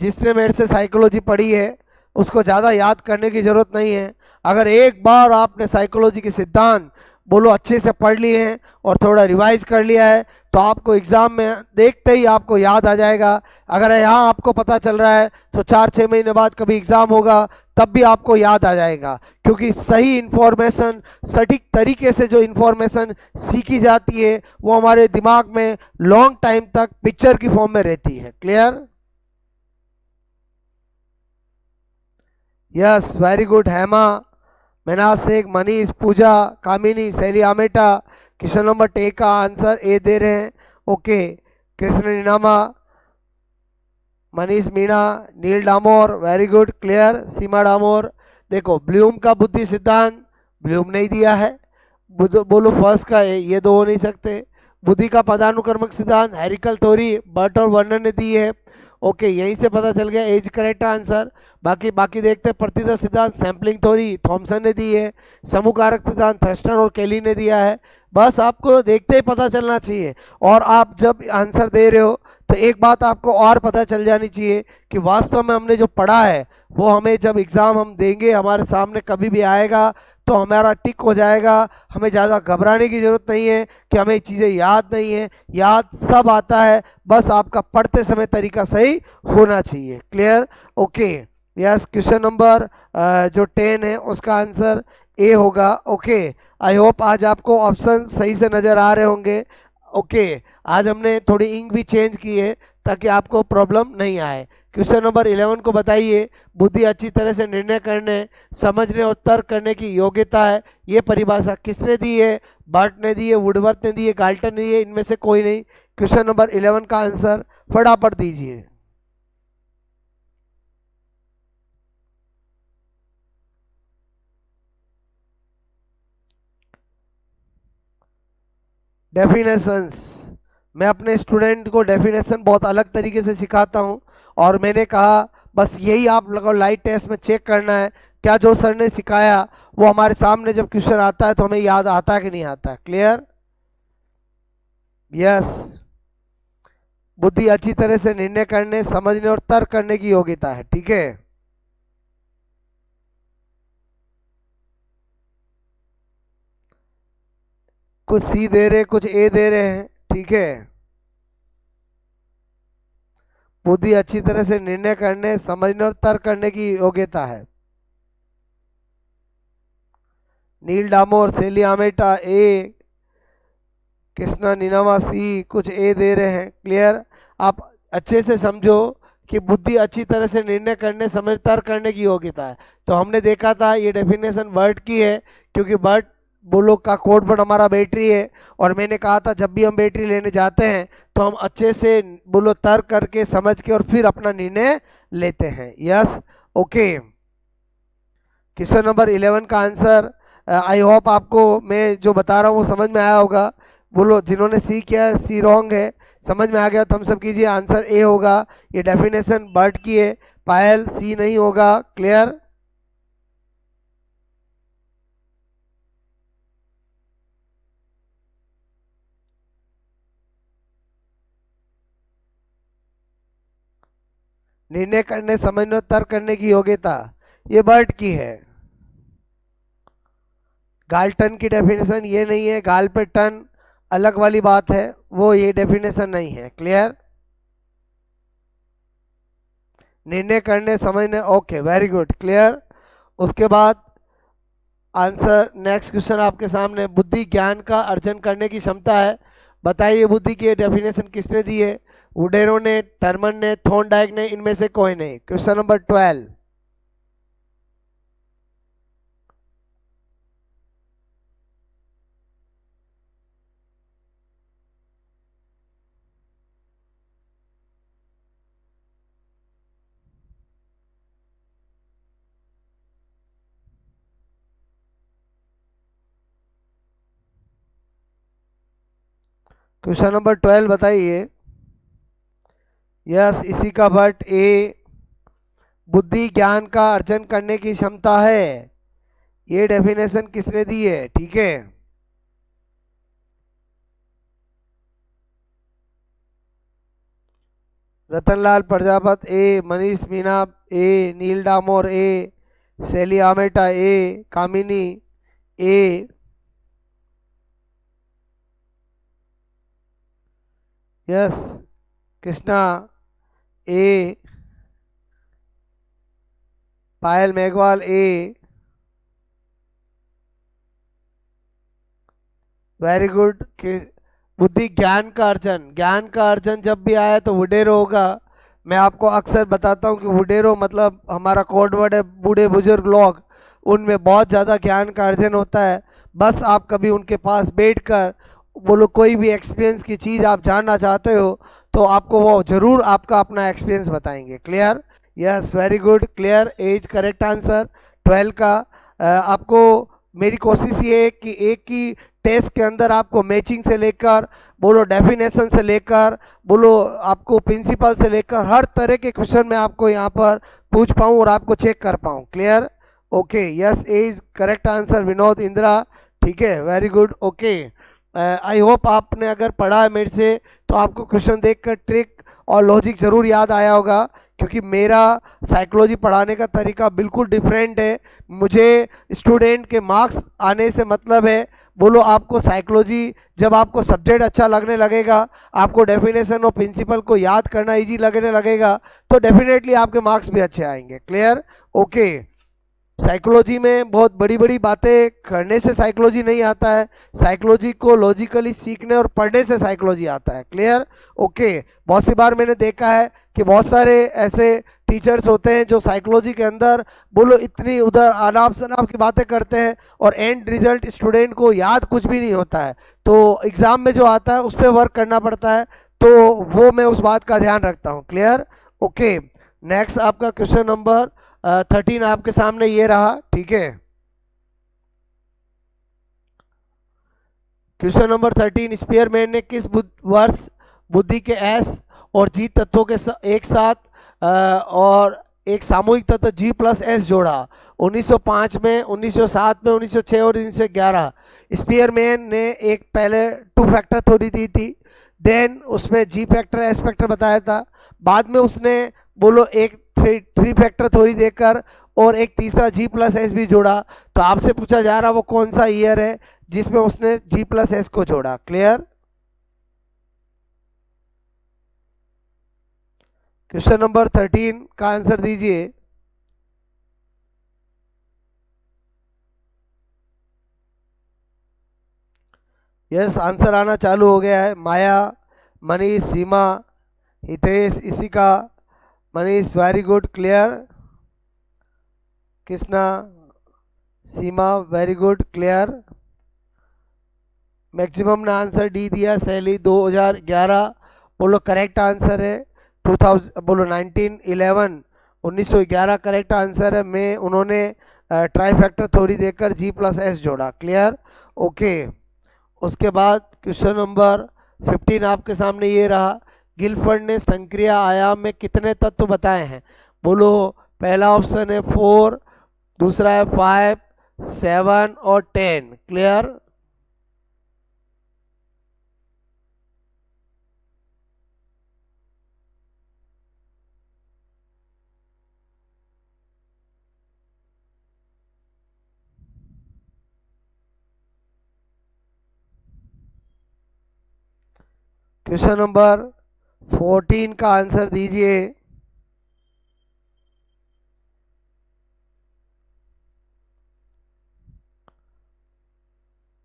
जिसने मेरे से साइकोलॉजी पढ़ी है उसको ज़्यादा याद करने की ज़रूरत नहीं है। अगर एक बार आपने साइकोलॉजी के सिद्धांत बोलो अच्छे से पढ़ लिए हैं और थोड़ा रिवाइज कर लिया है तो आपको एग्ज़ाम में देखते ही आपको याद आ जाएगा। अगर यहाँ आपको पता चल रहा है तो 4-6 महीने बाद कभी एग्ज़ाम होगा तब भी आपको याद आ जाएगा, क्योंकि सही इन्फॉर्मेशन, सटीक तरीके से जो इन्फॉर्मेशन सीखी जाती है वो हमारे दिमाग में लॉन्ग टाइम तक पिक्चर की फॉर्म में रहती है। Clear? Yes very good. Hema, Mainaz Shaikh, Manish, Pooja, Kamini, Shaili Ameta, question number 10 का आंसर ए दे रहे हैं। ओके। कृष्ण नीनामा, मनीष मीणा, नील Damor, very good, clear. Seema Damor. देखो ब्लूम का बुद्धि सिद्धांत ब्लूम नहीं दिया है, बोलो फर्स्ट का है, ये दो हो नहीं सकते। बुद्धि का पदानुक्रमक सिद्धांत हैरिकल थ्योरी बर्ट और वर्नर ने दी है। ओके, यहीं से पता चल गया एज करेक्ट आंसर। बाकी बाकी देखते हैं। प्रतिदर्श सिद्धांत सैम्पलिंग थ्योरी थॉमसन ने दी है। समूह कारक सिद्धांत थर्स्टन और केली ने दिया है। बस आपको देखते ही पता चलना चाहिए। और आप जब आंसर दे रहे हो तो एक बात आपको और पता चल जानी चाहिए कि वास्तव में हमने जो पढ़ा है वो हमें जब एग्ज़ाम हम देंगे हमारे सामने कभी भी आएगा तो हमारा टिक हो जाएगा। हमें ज़्यादा घबराने की ज़रूरत नहीं है कि हमें चीज़ें याद नहीं है, याद सब आता है, बस आपका पढ़ते समय तरीका सही होना चाहिए। Clear? Okay. Yes, question number जो 10 है उसका आंसर ए होगा। ओके, आई होप आज आपको ऑप्शन सही से नज़र आ रहे होंगे। ओके, आज हमने थोड़ी इंक भी चेंज की है ताकि आपको प्रॉब्लम नहीं आए। क्वेश्चन नंबर 11 को बताइए। बुद्धि अच्छी तरह से निर्णय करने, समझने और तर्क करने की योग्यता है, ये परिभाषा किसने दी है? बर्ट ने दी है, वुडवर्थ ने दी है, गाल्टन ने दी है, इनमें से कोई नहीं। क्वेश्चन नंबर 11 का आंसर फटाफट दीजिए। डेफिनेशंस, मैं अपने स्टूडेंट को डेफिनेशन बहुत अलग तरीके से सिखाता हूं, और मैंने कहा बस यही आप लोगों को लाइव टेस्ट में चेक करना है क्या जो सर ने सिखाया वो हमारे सामने जब क्वेश्चन आता है तो हमें याद आता है कि नहीं आता है। क्लियर? यस, बुद्धि अच्छी तरह से निर्णय करने, समझने और तर्क करने की योग्यता है। ठीक है? कुछ सी दे रहे, कुछ ए दे रहे हैं। ठीक है? बुद्धि अच्छी तरह से निर्णय करने, समझने और तर्क करने की योग्यता है। नील डामोर, सेली आमेटा ए, कृष्णा नीनामा सी, कुछ ए दे रहे हैं। क्लियर? आप अच्छे से समझो कि बुद्धि अच्छी तरह से निर्णय करने, समझ तर्क करने की योग्यता है। तो हमने देखा था ये डेफिनेशन बर्ट की है, क्योंकि बर्ट बोलो का कोड वर्ड हमारा बैटरी है, और मैंने कहा था जब भी हम बैटरी लेने जाते हैं तो हम अच्छे से बोलो तर्क करके, समझ के, और फिर अपना निर्णय लेते हैं। Yes, okay. क्वेश्चन नंबर 11 का आंसर आई होप आपको मैं जो बता रहा हूँ वो समझ में आया होगा। बोलो जिन्होंने सी किया सी रॉन्ग है, समझ में आ गया तो हम सब कीजिए। आंसर ए होगा, ये डेफिनेशन बर्ट की है। पायल, सी नहीं होगा। क्लियर? निर्णय करने, समझने, तर्क करने की योग्यता, ये बर्ट की है। गाल्टन की डेफिनेशन ये नहीं है, गाल पे टन अलग वाली बात है, वो ये डेफिनेशन नहीं है। क्लियर? निर्णय करने, समझने, ओके, वेरी गुड, क्लियर। उसके बाद आंसर, नेक्स्ट क्वेश्चन आपके सामने, बुद्धि ज्ञान का अर्जन करने की क्षमता है। बताइए बुद्धि की डेफिनेशन किसने दी है? वुडेरो ने, टर्मन ने, थॉर्नडाइक ने, इनमें से कोई नहीं। Question number 12। क्वेश्चन नंबर 12 बताइए। यस, इसी का बट ए, बुद्धि ज्ञान का अर्जन करने की क्षमता है, ये डेफिनेशन किसने दी है? ठीक है, रतनलाल प्रजापत ए, मनीष मीना ए, नील डामोर ए, सैली आमेटा ए, कामिनी ए, यस, कृष्णा ए, पायल मेघवाल ए, वेरी गुड। बुद्धि ज्ञान का अर्जन, ज्ञान का अर्जन जब भी आया तो वुडेरो होगा। मैं आपको अक्सर बताता हूँ कि वुडेरो मतलब हमारा कोड वर्ड है, बूढ़े बुजुर्ग लोग, उनमें बहुत ज़्यादा ज्ञान का अर्जन होता है। बस आप कभी उनके पास बैठकर बोलो, कोई भी एक्सपीरियंस की चीज़ आप जानना चाहते हो तो आपको वो ज़रूर आपका अपना एक्सपीरियंस बताएंगे। Clear? Yes, very good, clear, is correct answer 12 का। आपको मेरी कोशिश ये है कि एक ही टेस्ट के अंदर आपको मैचिंग से लेकर बोलो, डेफिनेशन से लेकर बोलो, आपको प्रिंसिपल से लेकर हर तरह के क्वेश्चन मैं आपको यहाँ पर पूछ पाऊँ और आपको चेक कर पाऊँ। Clear? Okay, yes, is correct answer Vinod Indira. ठीक है, very good, okay. I hope आपने अगर पढ़ा है मेरे से तो आपको क्वेश्चन देखकर ट्रिक और लॉजिक ज़रूर याद आया होगा, क्योंकि मेरा साइकोलॉजी पढ़ाने का तरीका बिल्कुल डिफरेंट है। मुझे स्टूडेंट के मार्क्स आने से मतलब है, बोलो आपको साइकोलॉजी जब आपको सब्जेक्ट अच्छा लगने लगेगा, आपको डेफिनेशन और प्रिंसिपल को याद करना इजी लगने लगेगा, तो डेफिनेटली आपके मार्क्स भी अच्छे आएंगे। क्लियर? ओके। साइकोलॉजी में बहुत बड़ी बड़ी बातें करने से साइकोलॉजी नहीं आता है, साइकोलॉजी को लॉजिकली सीखने और पढ़ने से साइकोलॉजी आता है। क्लियर? ओके। बहुत सी बार मैंने देखा है कि बहुत सारे ऐसे टीचर्स होते हैं जो साइकोलॉजी के अंदर बोलो इतनी उधर अनाप शनाप की बातें करते हैं और एंड रिजल्ट स्टूडेंट को याद कुछ भी नहीं होता है, तो एग्ज़ाम में जो आता है उस पर वर्क करना पड़ता है, तो वो मैं उस बात का ध्यान रखता हूँ। क्लियर? ओके। नेक्स्ट आपका क्वेश्चन नंबर 13 आपके सामने ये रहा। ठीक है, क्वेश्चन नंबर 13, स्पीयरमैन ने किस वर्ष बुद्धि के एस और जी तत्वों के एक साथ और एक सामूहिक तत्व जी प्लस एस जोड़ा? 1905 में, 1907 में, 1906 और 1911। स्पीयरमैन ने एक पहले टू फैक्टर थ्योरी दी थी, देन उसमें जी फैक्टर एस फैक्टर बताया था, बाद में उसने बोलो एक थ्री फैक्टर थ्योरी देकर और एक तीसरा जी प्लस एस भी जोड़ा। तो आपसे पूछा जा रहा वो कौन सा ईयर है जिसमें उसने जी प्लस एस को जोड़ा? क्लियर? क्वेश्चन नंबर 13 का आंसर दीजिए। यस, आंसर आना चालू हो गया है। माया, मनीष, सीमा, Hitesh, Isika, Manish, very good, clear, Krishna, Seema, very good, clear. Maximum ने आंसर डी दिया, सैली 2011 बोलो करेक्ट आंसर है। 2000 बोलो 1911, 1911 करेक्ट आंसर है। मैं उन्होंने ट्राई फैक्टर थ्योरी देकर जी प्लस एस जोड़ा। क्लियर? ओके। उसके बाद क्वेश्चन नंबर 15 आपके सामने ये रहा। गिलफर्ड ने संक्रिय आयाम में कितने तत्व बताए हैं? बोलो, पहला ऑप्शन है 4, दूसरा है 5, 7 और 10। क्लियर? क्वेश्चन नंबर 14 का आंसर दीजिए।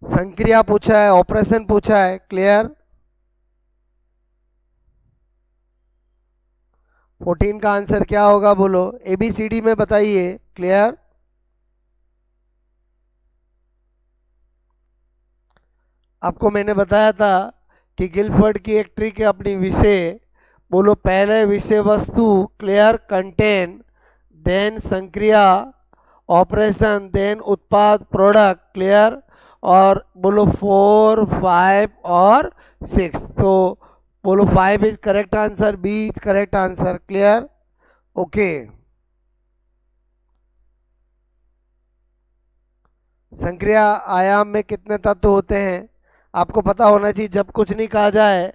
संक्रिया पूछा है, ऑपरेशन पूछा है। क्लियर? 14 का आंसर क्या होगा बोलो, ABCD में बताइए। क्लियर? आपको मैंने बताया था कि गिलफर्ड की एक ट्रिक है अपनी विषय। बोलो, पहले विषय वस्तु, क्लियर, कंटेन, देन संक्रिया, ऑपरेशन, देन उत्पाद, प्रोडक्ट। क्लियर? और बोलो 4, 5 और 6। तो बोलो 5 is correct answer, B is correct answer. Clear? Okay. संक्रिया आयाम में कितने तत्व होते हैं आपको पता होना चाहिए। जब कुछ नहीं कहा जाए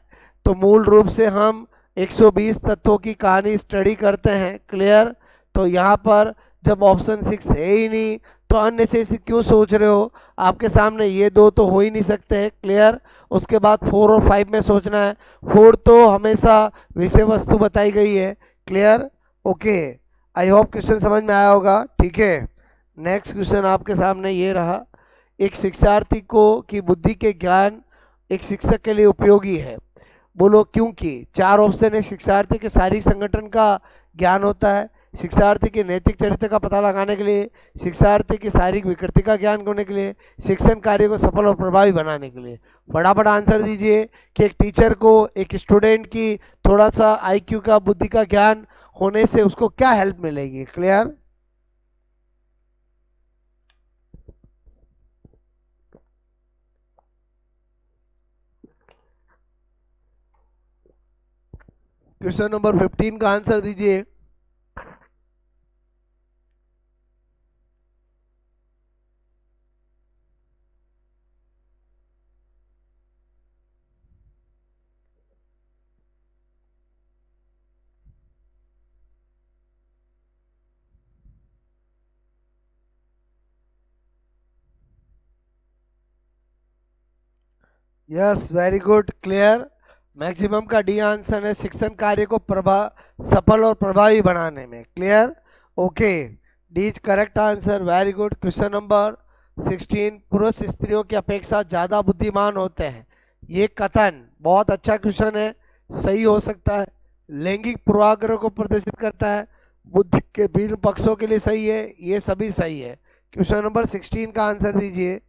तो मूल रूप से हम 120 तत्वों की कहानी स्टडी करते हैं। क्लियर? तो यहाँ पर जब ऑप्शन 6 है ही नहीं तो अन्य से क्यों सोच रहे हो? आपके सामने ये दो तो हो ही नहीं सकते हैं। क्लियर? उसके बाद 4 और 5 में सोचना है। 4 तो हमेशा विषय वस्तु बताई गई है। Clear? Okay, I hope question समझ में आया होगा। ठीक है, नेक्स्ट क्वेश्चन आपके सामने ये रहा। एक शिक्षार्थी को की बुद्धि के ज्ञान एक शिक्षक के लिए उपयोगी है। बोलो क्योंकि। 4 ऑप्शन है। शिक्षार्थी के शारीरिक संगठन का ज्ञान होता है, शिक्षार्थी के नैतिक चरित्र का पता लगाने के लिए, शिक्षार्थी की शारीरिक विकृति का ज्ञान होने के लिए, शिक्षण कार्य को सफल और प्रभावी बनाने के लिए। फटाफट आंसर दीजिए कि एक टीचर को एक स्टूडेंट की थोड़ा सा IQ का, बुद्धि का ज्ञान होने से उसको क्या हेल्प मिलेगी। क्लियर? क्वेश्चन नंबर 15 का आंसर दीजिए। Yes, very good. Clear? Maximum का डी आंसर है, शिक्षण कार्य को सफल और प्रभावी बनाने में। Clear? Okay, D is correct answer. Very good. Question number 16, पुरुष स्त्रियों की अपेक्षा ज़्यादा बुद्धिमान होते हैं। ये कथन बहुत अच्छा क्वेश्चन है, सही हो सकता है। लैंगिक पूर्वाग्रह को प्रदर्शित करता है, बुद्धि के भिन्न पक्षों के लिए सही है, ये सभी सही है। क्वेश्चन नंबर 16 का आंसर दीजिए।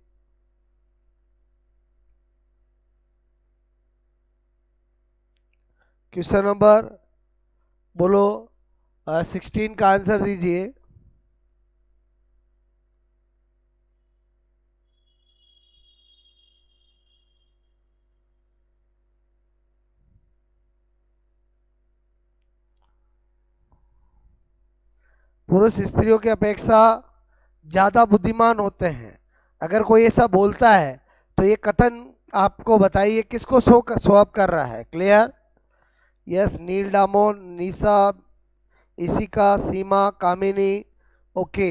क्वेश्चन नंबर बोलो 16 का आंसर दीजिए। पुरुष स्त्रियों की अपेक्षा ज़्यादा बुद्धिमान होते हैं। अगर कोई ऐसा बोलता है तो ये कथन आपको बताइए किसको शो अप कर रहा है। क्लियर? यस, नील डामोर, निशा, इशिका, सीमा, कामिनी। ओके,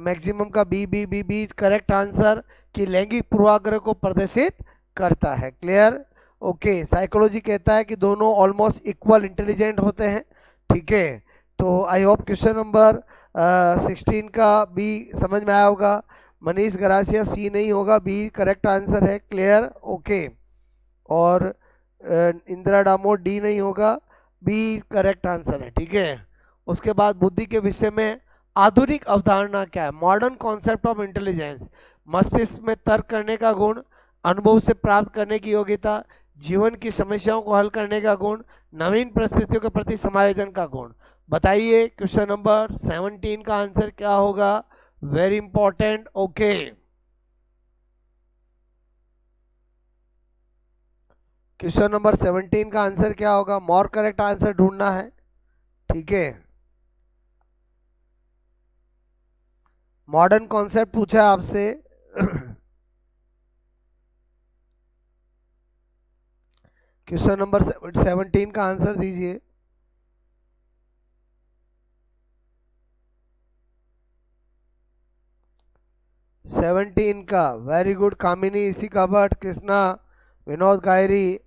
मैक्सिमम का बी इज करेक्ट आंसर कि लैंगिक पूर्वाग्रह को प्रदर्शित करता है। क्लियर? ओके, साइकोलॉजी कहता है कि दोनों ऑलमोस्ट इक्वल इंटेलिजेंट होते हैं। ठीक है, तो आई होप क्वेश्चन नंबर 16 का बी समझ में आया होगा। मनीष गरासिया सी नहीं होगा, बी करेक्ट आंसर है। क्लियर? ओके, और इंदिरा डामोर डी नहीं होगा, बी करेक्ट आंसर है। ठीक है, उसके बाद बुद्धि के विषय में आधुनिक अवधारणा क्या है? मॉडर्न कॉन्सेप्ट ऑफ इंटेलिजेंस, मस्तिष्क में तर्क करने का गुण, अनुभव से प्राप्त करने की योग्यता, जीवन की समस्याओं को हल करने का गुण, नवीन परिस्थितियों के प्रति समायोजन का गुण। बताइए क्वेश्चन नंबर 17 का आंसर क्या होगा? Very important. Okay, question number 17 का आंसर क्या होगा? मोर करेक्ट आंसर ढूंढना है। ठीक है, मॉडर्न कॉन्सेप्ट पूछा है आपसे। क्वेश्चन नंबर 17 का आंसर दीजिए। सेवनटीन का वेरी गुड। कामिनी, इसी का भट्ट, कृष्णा, विनोद गायरी।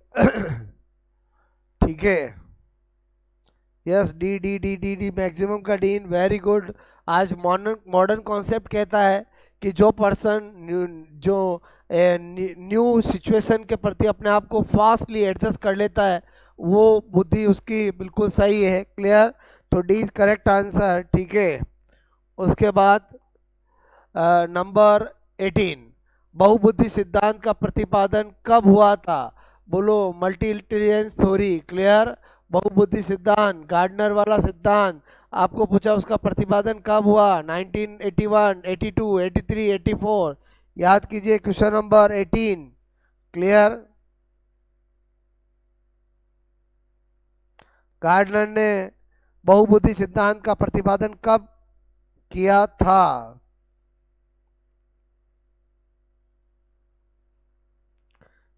ठीक है, yes, D D D D D maximum का डीन, वेरी गुड। आज मॉडर्न मॉडर्न कॉन्सेप्ट कहता है कि जो पर्सन जो न्यू सिचुएशन के प्रति अपने आप को फास्टली एडजस्ट कर लेता है, वो बुद्धि उसकी बिल्कुल सही है। क्लियर? तो डी इज करेक्ट आंसर। ठीक है, उसके बाद नंबर 18, बहुबुद्धि सिद्धांत का प्रतिपादन कब हुआ था? बोलो, मल्टी इंटेलिजेंस थ्योरी। क्लियर? बहुबुद्धि सिद्धांत, गार्डनर वाला सिद्धांत, आपको पूछा उसका प्रतिपादन कब हुआ? 1981, 82, 83, 84। याद कीजिए, क्वेश्चन नंबर 18। क्लियर? गार्डनर ने बहुबुद्धि सिद्धांत का प्रतिपादन कब किया था?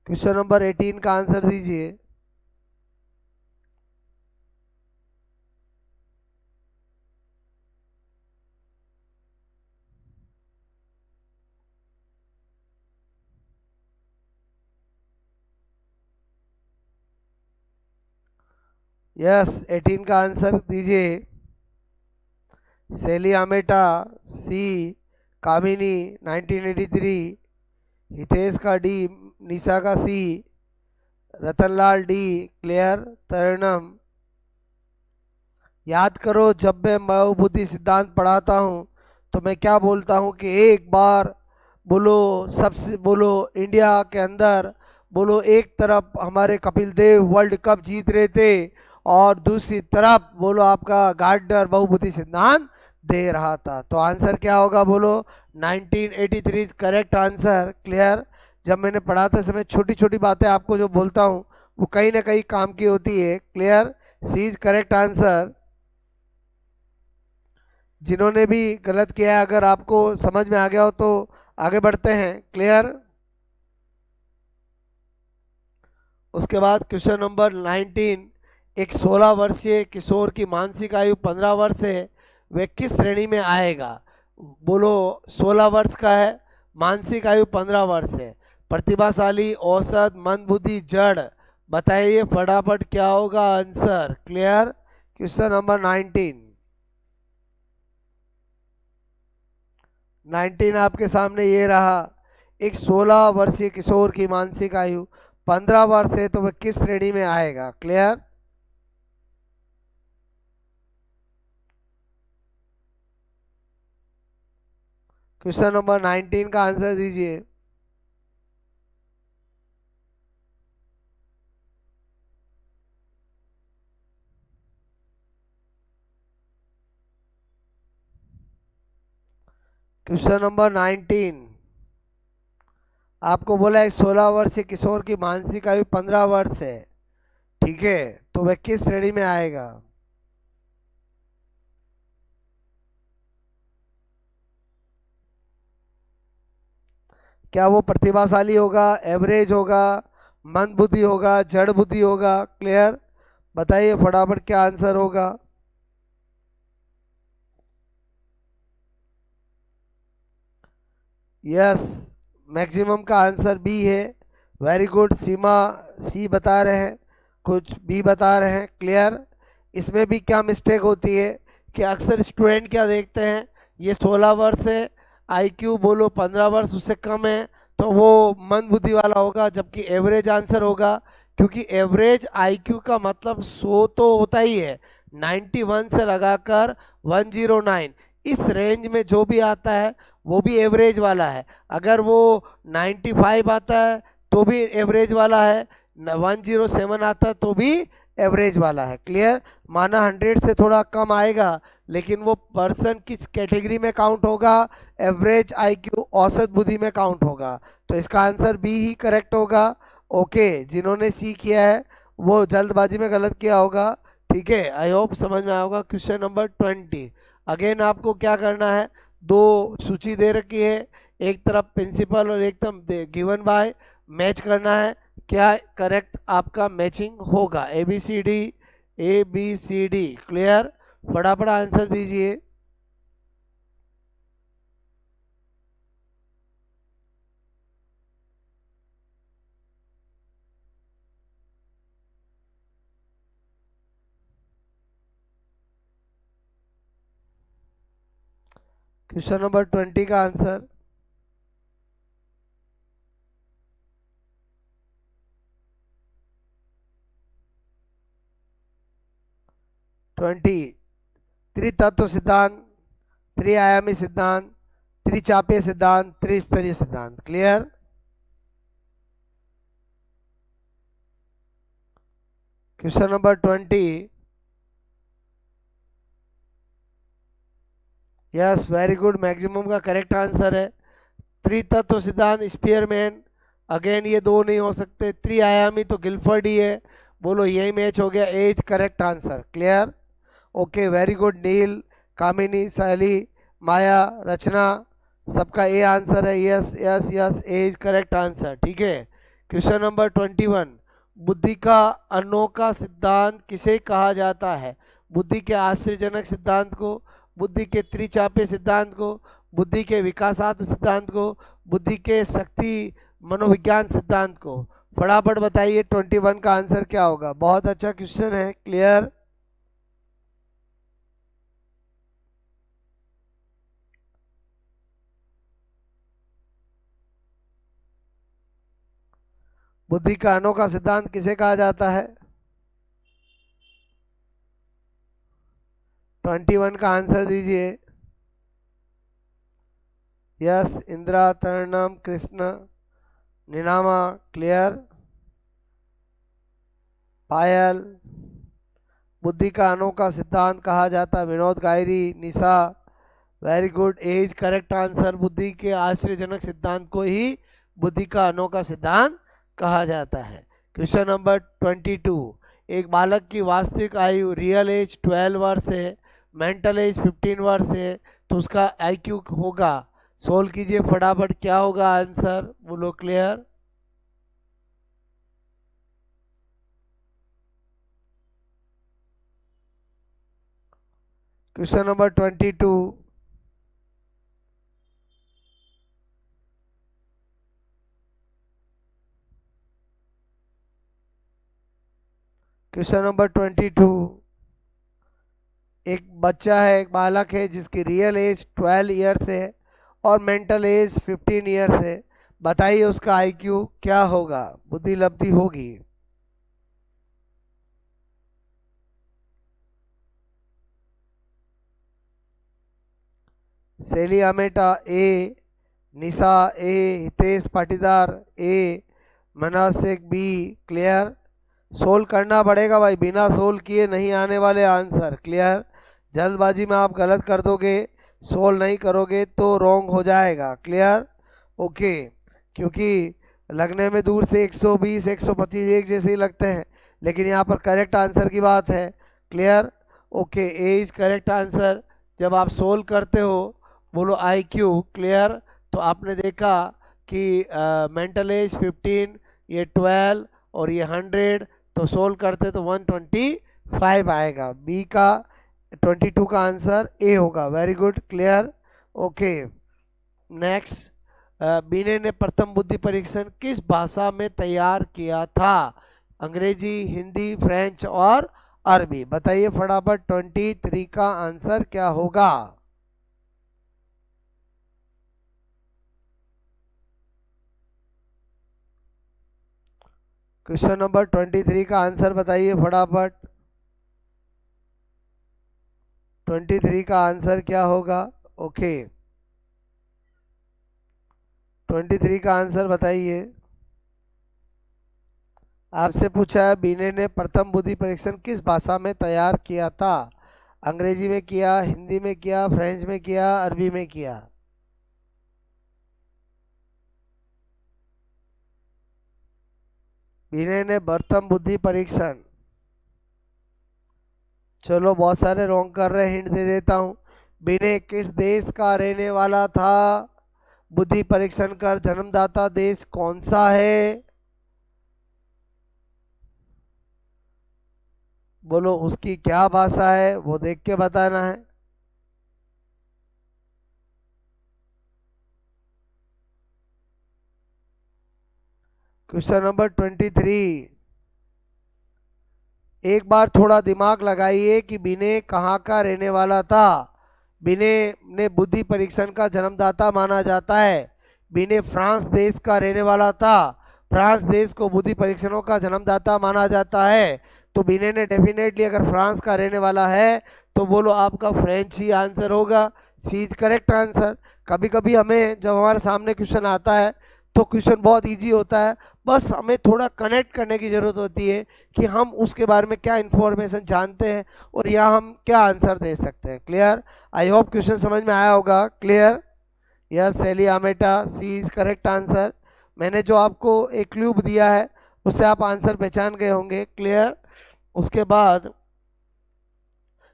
क्वेश्चन नंबर 18 का आंसर दीजिए। यस, 18 का आंसर दीजिए। सेली आमेटा, सी। कामिनी 1983, हितेश का डी, निशा का सी, रतनलाल डी। क्लियर? तरणम, याद करो, जब मैं बहुबुद्धि सिद्धांत पढ़ाता हूँ तो मैं क्या बोलता हूँ कि एक बार बोलो, सबसे बोलो इंडिया के अंदर, बोलो एक तरफ हमारे कपिल देव वर्ल्ड कप जीत रहे थे और दूसरी तरफ बोलो आपका गार्डनर बहुबुद्धि सिद्धांत दे रहा था। तो आंसर क्या होगा? बोलो, 1983 इज करेक्ट आंसर। क्लियर? जब मैंने पढ़ाते समय छोटी छोटी बातें आपको जो बोलता हूँ वो कहीं ना कहीं काम की होती है। Clear? C is correct answer. जिन्होंने भी गलत किया है, अगर आपको समझ में आ गया हो तो आगे बढ़ते हैं। क्लियर? उसके बाद क्वेश्चन नंबर 19, एक 16 वर्षीय किशोर की मानसिक आयु 15 वर्ष है, वह किस श्रेणी में आएगा? बोलो, 16 वर्ष का है, मानसिक आयु 15 वर्ष है, प्रतिभाशाली, औसत, मंदबुद्धि, जड़। बताइए फटाफट क्या होगा आंसर? क्लियर? क्वेश्चन नंबर 19 आपके सामने ये रहा। एक 16 वर्षीय किशोर की मानसिक आयु 15 वर्ष है, तो वह किस श्रेणी में आएगा? क्लियर? क्वेश्चन नंबर 19 का आंसर दीजिए। क्वेश्चन नंबर 19, आपको बोला है 16 वर्षीय किशोर की मानसिक आयु 15 वर्ष है। ठीक है, तो वह किस श्रेणी में आएगा? क्या वो प्रतिभाशाली होगा, एवरेज होगा, मंद बुद्धि होगा, जड़ बुद्धि होगा? क्लियर? बताइए फटाफट क्या आंसर होगा? यस, मैक्सिमम का आंसर बी है। Very good. सीमा सी बता रहे हैं, कुछ बी बता रहे हैं। क्लियर? इसमें भी क्या मिस्टेक होती है कि अक्सर स्टूडेंट क्या देखते हैं, ये 16 वर्ष है, आईक्यू बोलो 15 वर्ष उससे कम है, तो वो मंद बुद्धि वाला होगा, जबकि एवरेज आंसर होगा। क्योंकि एवरेज आईक्यू का मतलब 100 तो होता ही है, 91 से लगाकर 109, इस रेंज में जो भी आता है वो भी एवरेज वाला है। अगर वो 95 आता है तो भी एवरेज वाला है, 107 आता है तो भी एवरेज वाला है। क्लियर? माना 100 से थोड़ा कम आएगा, लेकिन वो पर्सन किस कैटेगरी में काउंट होगा? एवरेज आईक्यू, औसत बुद्धि में काउंट होगा। तो इसका आंसर बी ही करेक्ट होगा। ओके, जिन्होंने सी किया है वो जल्दबाजी में गलत किया होगा। ठीक है, आई होप समझ में आया होगा। क्वेश्चन नंबर 20, अगेन आपको क्या करना है, दो सूची दे रखी है, एक तरफ प्रिंसिपल और एक तरफ गिवन बाय, मैच करना है। क्या करेक्ट आपका मैचिंग होगा? A B C D, A B C D. Clear? फटाफट आंसर दीजिए। क्वेश्चन नंबर 20 का आंसर। ट्वेंटी, त्रितत्व सिद्धांत, त्रिआयामी सिद्धांत, त्रिचापीय सिद्धांत, त्रिस्तरीय सिद्धांत। Clear? Question number 20। Yes, very good, maximum का करेक्ट आंसर है। त्रितत्व सिद्धांत स्पीयरमैन, अगेन ये दो नहीं हो सकते। त्रिआयामी तो गिलफर्ड ही है। बोलो यही मैच हो गया, A is correct answer. Clear? Okay, very good. Neel, Kamini, Saili, Maya, Rachna, सबका ए आंसर है। Yes yes yes, A is correct answer. ठीक है। Question number 21। बुद्धि का अनोखा सिद्धांत किसे कहा जाता है? बुद्धि के आश्चर्यजनक सिद्धांत को, बुद्धि के त्रिचापीय सिद्धांत को, बुद्धि के विकासात्मक सिद्धांत को, बुद्धि के शक्ति मनोविज्ञान सिद्धांत को। फटाफट बताइए 21 का आंसर क्या होगा। बहुत अच्छा क्वेश्चन है। क्लियर? बुद्धि का अनोखा सिद्धांत किसे कहा जाता है? 21 का आंसर दीजिए। यस, इंदिरा, तरणम, कृष्ण, निनामा। क्लियर? पायल, बुद्धि का अनोखा सिद्धांत कहा जाता है। Vinod, Gayri, Nisha, very good, A is correct answer. बुद्धि के आश्चर्यजनक सिद्धांत को ही बुद्धि का अनोखा सिद्धांत कहा जाता है। Question number 22। एक बालक की वास्तविक आयु रियल एज 12 वर्ष है, मेंटल एज 15 वर्ष है, तो उसका आईक्यू होगा। सोल्व कीजिए फटाफट, क्या होगा आंसर, बोलो। Clear? Question number 22। Question number 22। एक बच्चा है, एक बालक है जिसकी रियल एज 12 ईयर्स है और मेंटल एज 15 ईयर्स है। बताइए उसका आईक्यू क्या होगा, बुद्धि लब्धि होगी। Saili Ameta A, Nisha A, Hitesh Patidar A, Manoj Shaikh B. Clear? Solve करना पड़ेगा भाई, बिना सोल्व किए नहीं आने वाले आंसर। क्लियर? जल्दबाजी में आप गलत कर दोगे, सोल्व नहीं करोगे तो रॉन्ग हो जाएगा। क्लियर? ओके, क्योंकि लगने में दूर से 120 125 एक जैसे ही लगते हैं, लेकिन यहाँ पर करेक्ट आंसर की बात है। Clear? Okay, A is correct answer. जब आप सोल्व करते हो, बोलो आई क्यू। क्लियर? तो आपने देखा कि मेंटल एज 15, ये 12 और ये 100, तो सोल्व करते तो 125 आएगा। बी का 22 का आंसर ए होगा। Very good. Clear? Okay, next. बीने ने प्रथम बुद्धि परीक्षण किस भाषा में तैयार किया था? अंग्रेजी, हिंदी, फ्रेंच और अरबी। बताइए फटाफट 23 का आंसर क्या होगा। क्वेश्चन नंबर 23 का आंसर बताइए फटाफट। 23 का आंसर क्या होगा? ओके, 23 का आंसर बताइए। आपसे पूछा है बीने ने प्रथम बुद्धि परीक्षण किस भाषा में तैयार किया था? अंग्रेजी में किया, हिंदी में किया, फ्रेंच में किया, अरबी में किया। बीने ने प्रथम बुद्धि परीक्षण, चलो बहुत सारे रॉन्ग कर रहे हैं, हिंट दे देता हूं। बीने किस देश का रहने वाला था? बुद्धि परीक्षण कर जन्मदाता देश कौन सा है? बोलो उसकी क्या भाषा है, वो देख के बताना है। Question number 23। एक बार थोड़ा दिमाग लगाइए कि बीने कहाँ का रहने वाला था। बिने ने बुद्धि परीक्षण का जन्मदाता माना जाता है। बिने फ्रांस देश का रहने वाला था। फ्रांस देश को बुद्धि परीक्षणों का जन्मदाता माना जाता है। तो बिने ने डेफिनेटली अगर फ्रांस का रहने वाला है तो बोलो आपका फ्रेंच ही आंसर होगा। सी इज करेक्ट आंसर। कभी कभी हमें जब हमारे सामने क्वेश्चन आता है तो क्वेश्चन बहुत इजी होता है, बस हमें थोड़ा कनेक्ट करने की ज़रूरत होती है कि हम उसके बारे में क्या इन्फॉर्मेशन जानते हैं और यहाँ हम क्या आंसर दे सकते हैं। क्लियर? आई होप क्वेश्चन समझ में आया होगा। क्लियर? यस सेली आमेटा, सी इज करेक्ट आंसर। मैंने जो आपको एक क्लू दिया है उससे आप आंसर पहचान गए होंगे। क्लियर? उसके बाद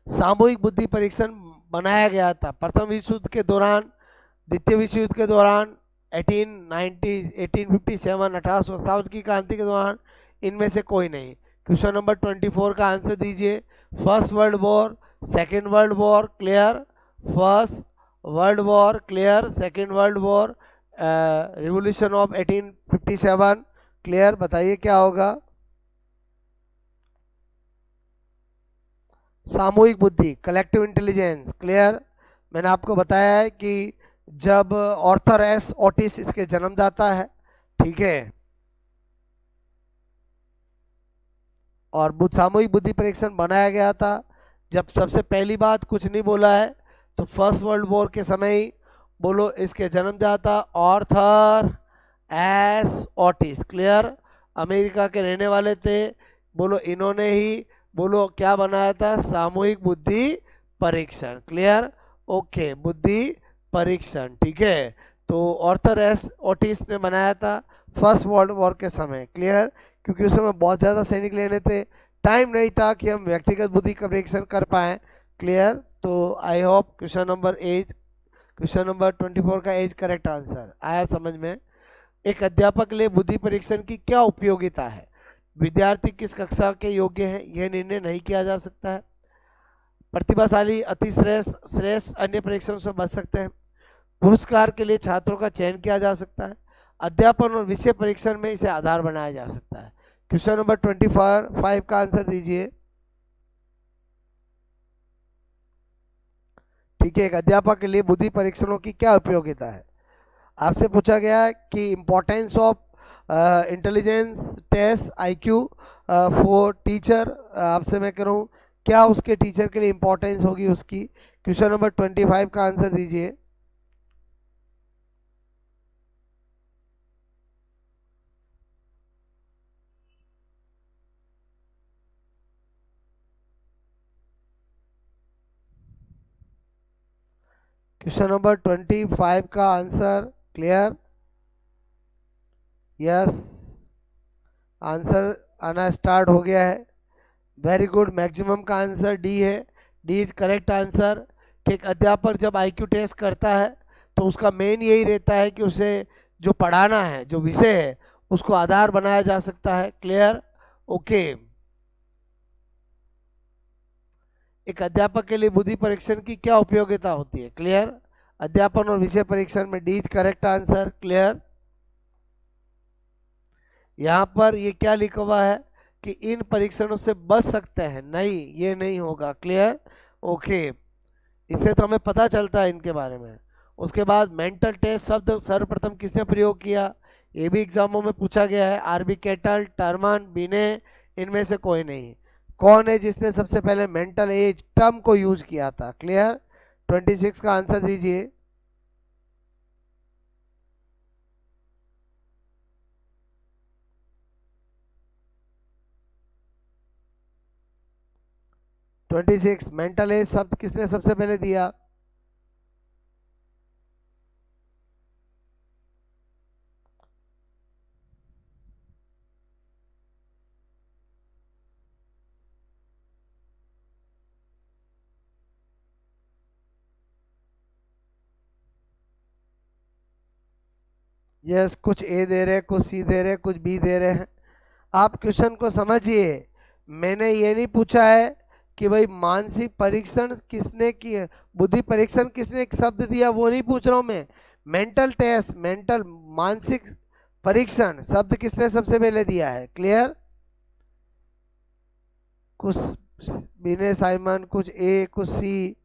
सामूहिक बुद्धि परीक्षण बनाया गया था प्रथम विश्व युद्ध के दौरान, द्वितीय विश्व युद्ध के दौरान, 1857 1857 की क्रांति के दौरान, इनमें से कोई नहीं। क्वेश्चन नंबर 24 का आंसर दीजिए। First world war, second world war, clear? First world war, clear? Second world war, revolution of 1857, clear? बताइए क्या होगा। सामूहिक बुद्धि, कलेक्टिव इंटेलिजेंस, क्लियर? मैंने आपको बताया है कि जब ऑर्थर एस ओटिस इसके जन्मदाता है, ठीक है, और सामूहिक बुद्धि परीक्षण बनाया गया था जब सबसे पहली बात कुछ नहीं बोला है तो फर्स्ट वर्ल्ड वॉर के समय ही बोलो इसके जन्मदाता Arthur S Otis, clear? America के रहने वाले थे, बोलो इन्होंने ही बोलो क्या बनाया था, सामूहिक बुद्धि परीक्षण। क्लियर? ओके, बुद्धि परीक्षण, ठीक है। तो ऑर्थर एस ओटिस ने बनाया था फर्स्ट वर्ल्ड वॉर के समय। क्लियर? क्योंकि उस समय बहुत ज़्यादा सैनिक लेने थे, टाइम नहीं था कि हम व्यक्तिगत बुद्धि का परीक्षण कर पाएँ। क्लियर? तो आई होप क्वेश्चन नंबर 24 का एज करेक्ट आंसर आया समझ में। एक अध्यापक के लिए बुद्धि परीक्षण की क्या उपयोगिता है? विद्यार्थी किस कक्षा के योग्य हैं यह निर्णय नहीं किया जा सकता है। प्रतिभाशाली अति श्रेष्ठ अन्य परीक्षणों से बच सकते हैं। पुरस्कार के लिए छात्रों का चयन किया जा सकता है। अध्यापन और विषय परीक्षण में इसे आधार बनाया जा सकता है। क्वेश्चन नंबर 25 का आंसर दीजिए। ठीक है, एक अध्यापक के लिए बुद्धि परीक्षणों की क्या उपयोगिता है? आपसे पूछा गया है कि importance of intelligence test IQ for teacher, आपसे मैं करूं क्या उसके टीचर के लिए इंपॉर्टेंस होगी उसकी। क्वेश्चन नंबर 25 का आंसर दीजिए। क्वेश्चन नंबर 25 का आंसर क्लियर? यस, आंसर आना स्टार्ट हो गया है। वेरी गुड, मैक्सिमम का आंसर डी है। D is correct answer. कि एक अध्यापक जब IQ टेस्ट करता है तो उसका मेन यही रहता है कि उसे जो पढ़ाना है, जो विषय है, उसको आधार बनाया जा सकता है। क्लियर? ओके। एक अध्यापक के लिए बुद्धि परीक्षण की क्या उपयोगिता होती है? क्लियर? अध्यापन और विषय परीक्षण में D is correct answer. Clear? यहाँ पर ये क्या लिखा हुआ है कि इन परीक्षणों से बच सकते हैं, नहीं ये नहीं होगा। क्लियर? ओके, इससे तो हमें पता चलता है इनके बारे में। उसके बाद मेंटल टेस्ट शब्द सर्वप्रथम किसने प्रयोग किया? ये भी एग्जामों में पूछा गया है। आरबी केटल, टर्मन, बिने, इनमें से कोई नहीं। कौन है जिसने सबसे पहले मेंटल एज टर्म को यूज किया था? क्लियर? 26 का आंसर दीजिए। मेंटल एज शब्द किसने सबसे पहले दिया? यस, कुछ ए दे रहे, कुछ सी दे रहे, कुछ बी दे रहे हैं। आप क्वेश्चन को समझिए। मैंने ये नहीं पूछा है कि भाई मानसिक परीक्षण किसने किया, बुद्धि परीक्षण किसने एक शब्द दिया, वो नहीं पूछ रहा हूं मैं। मेंटल टेस्ट, मेंटल मानसिक परीक्षण शब्द किसने सबसे पहले दिया है? क्लियर? कुछ बी ने साइमन, कुछ ए, कुछ सी,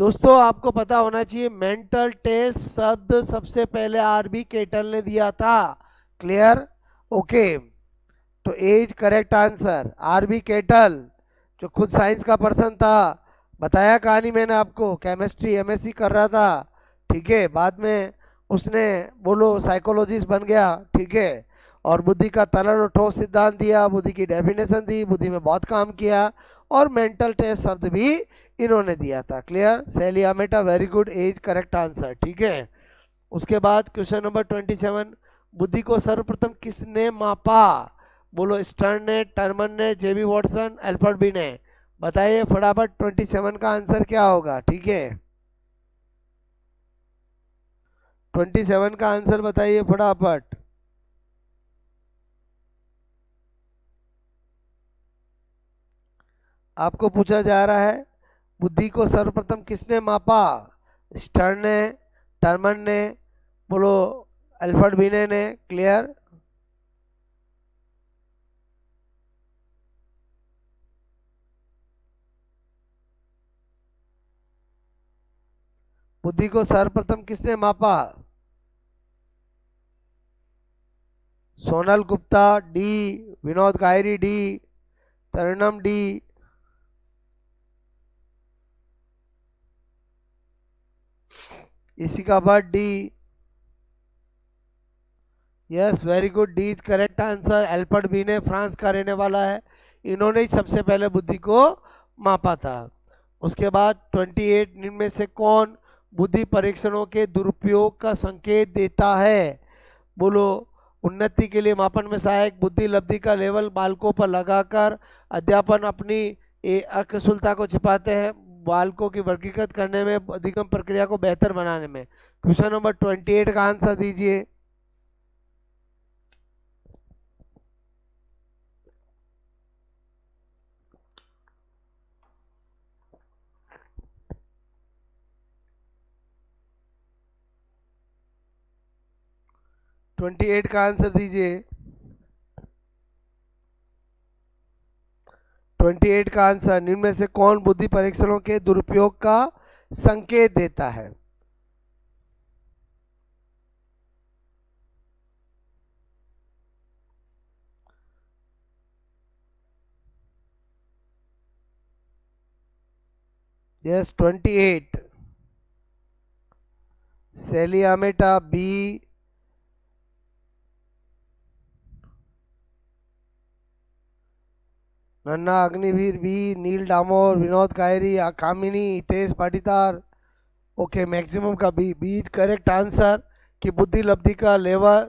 दोस्तों आपको पता होना चाहिए मेंटल टेस्ट शब्द सबसे पहले आरबी केटल ने दिया था। क्लियर? ओके। तो is correct answer R B Cattell, जो खुद साइंस का पर्सन था। बताया कहानी मैंने आपको, केमिस्ट्री एमएससी कर रहा था, ठीक है। बाद में उसने बोलो साइकोलॉजिस्ट बन गया, ठीक है। और बुद्धि का तरल और ठोस सिद्धांत दिया, बुद्धि की डेफिनेशन दी, बुद्धि में बहुत काम किया, और मेंटल टेस्ट शब्द भी इन्होंने दिया था। Clear? Saili Ameta, very good, A is correct answer, ठीक है। उसके बाद क्वेश्चन नंबर 27, बुद्धि को सर्वप्रथम किसने मापा? बोलो स्टर्न ने, टर्मन ने, जेबी वॉटसन, एल्फर्ड बी ने। बताइए फटाफट 27 का आंसर क्या होगा, ठीक है। 27 का आंसर बताइए फटाफट। आपको पूछा जा रहा है बुद्धि को सर्वप्रथम किसने मापा? स्टर्न ने, टर्मन ने, बोलो अल्फ्रेड बिने ने। क्लियर? बुद्धि को सर्वप्रथम किसने मापा? Sonal Gupta D, Vinod Gayri D, Tarannum D. Isika बाद D. Yes very good, D is correct answer. Alfred बी ने, फ्रांस का रहने वाला है, इन्होंने ही सबसे पहले बुद्धि को मापा था। उसके बाद 28, निम्न में से कौन बुद्धि परीक्षणों के दुरुपयोग का संकेत देता है? बोलो उन्नति के लिए मापन में सहायक बुद्धि लब्धि का लेवल बालकों पर लगाकर अध्यापन अपनी अकुशलता को छिपाते हैं, बालकों की वर्गीकृत करने में, अधिगम प्रक्रिया को बेहतर बनाने में। क्वेश्चन नंबर 28 का आंसर दीजिए। ट्वेंटी एट का आंसर दीजिए। 28 का आंसर, निम्न में से कौन बुद्धि परीक्षणों के दुरुपयोग का संकेत देता है? यस 28, सेलियामेटा बी, नन्ना अग्निवीर बी, नील डामोर, विनोद कायरी, कामिनी, हितेश पाटीदार। ओके, मैक्सिमम का बी, बीज करेक्ट आंसर। कि बुद्धि लब्धि का लेवल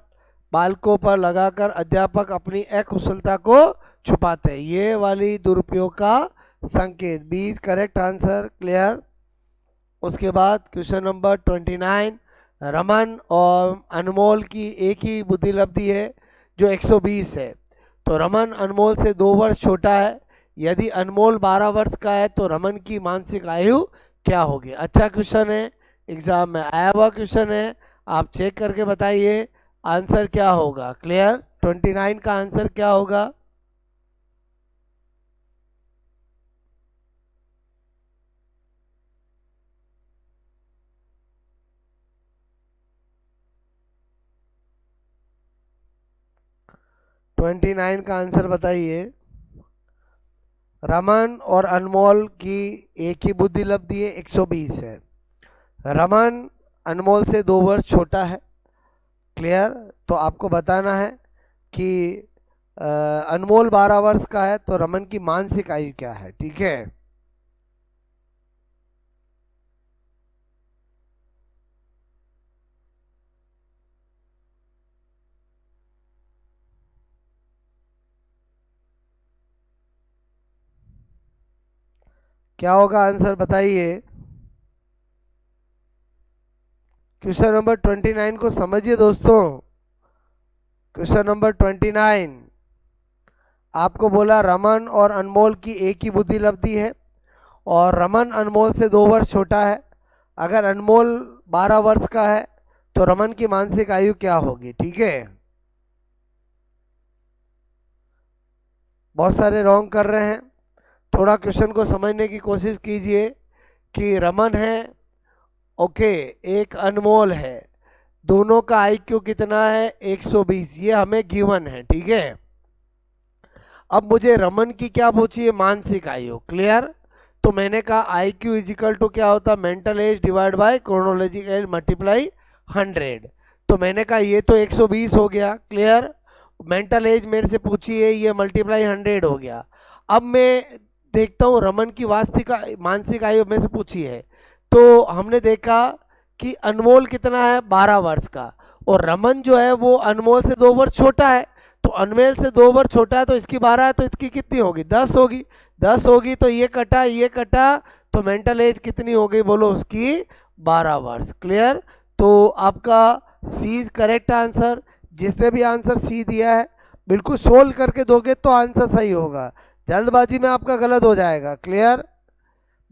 बालकों पर लगाकर अध्यापक अपनी अकुशलता को छुपाते हैं, ये वाली दुरुपयोग का संकेत, बीज करेक्ट आंसर। क्लियर? उसके बाद क्वेश्चन नंबर 29, रमन और अनमोल की एक ही बुद्धि लब्धि है जो 120 है। तो रमन अनमोल से 2 वर्ष छोटा है। यदि अनमोल 12 वर्ष का है तो रमन की मानसिक आयु क्या होगी? अच्छा क्वेश्चन है, एग्जाम में आया हुआ क्वेश्चन है, आप चेक करके बताइए आंसर क्या होगा। क्लियर? 29 का आंसर क्या होगा? ट्वेंटी नाइन का आंसर बताइए। रमन और अनमोल की एक ही बुद्धि लब्धि है, 120 है। रमन अनमोल से 2 वर्ष छोटा है। क्लियर? तो आपको बताना है कि अनमोल 12 वर्ष का है तो रमन की मानसिक आयु क्या है, ठीक है। क्या होगा आंसर बताइए। क्वेश्चन नंबर 29 को समझिए दोस्तों। क्वेश्चन नंबर 29, आपको बोला रमन और अनमोल की एक ही बुद्धि लब्धि है और रमन अनमोल से 2 वर्ष छोटा है। अगर अनमोल 12 वर्ष का है तो रमन की मानसिक आयु क्या होगी, ठीक है। बहुत सारे रॉन्ग कर रहे हैं, थोड़ा क्वेश्चन को समझने की कोशिश कीजिए कि रमन है, ओके, एक अनमोल है, दोनों का आईक्यू कितना है 120, ये हमें गिवन है, ठीक है। अब मुझे रमन की क्या पूछी है, मानसिक आयु, क्लियर। तो मैंने कहा आई क्यू इजिकल टू क्या होता है, mental age divide by chronological age multiply 100। तो मैंने कहा ये तो 120 हो गया, क्लियर। मेंटल एज मेरे से पूछी है, ये मल्टीप्लाई 100 हो गया। अब मैं देखता हूँ रमन की वास्तविक मानसिक आयु में से पूछी है, तो हमने देखा कि अनमोल कितना है 12 वर्ष का, और रमन जो है वो अनमोल से 2 वर्ष छोटा है। तो अनमोल से 2 वर्ष छोटा है, तो इसकी 12 है, तो इसकी कितनी होगी 10 होगी। 10 होगी तो ये कटा, तो मेंटल एज कितनी हो गई, बोलो उसकी 12 वर्ष, क्लियर। तो आपका सी इज करेक्ट आंसर। जिसने भी आंसर सी दिया है बिल्कुल सोल्व करके दोगे तो आंसर सही होगा, जल्दबाजी में आपका गलत हो जाएगा, क्लियर।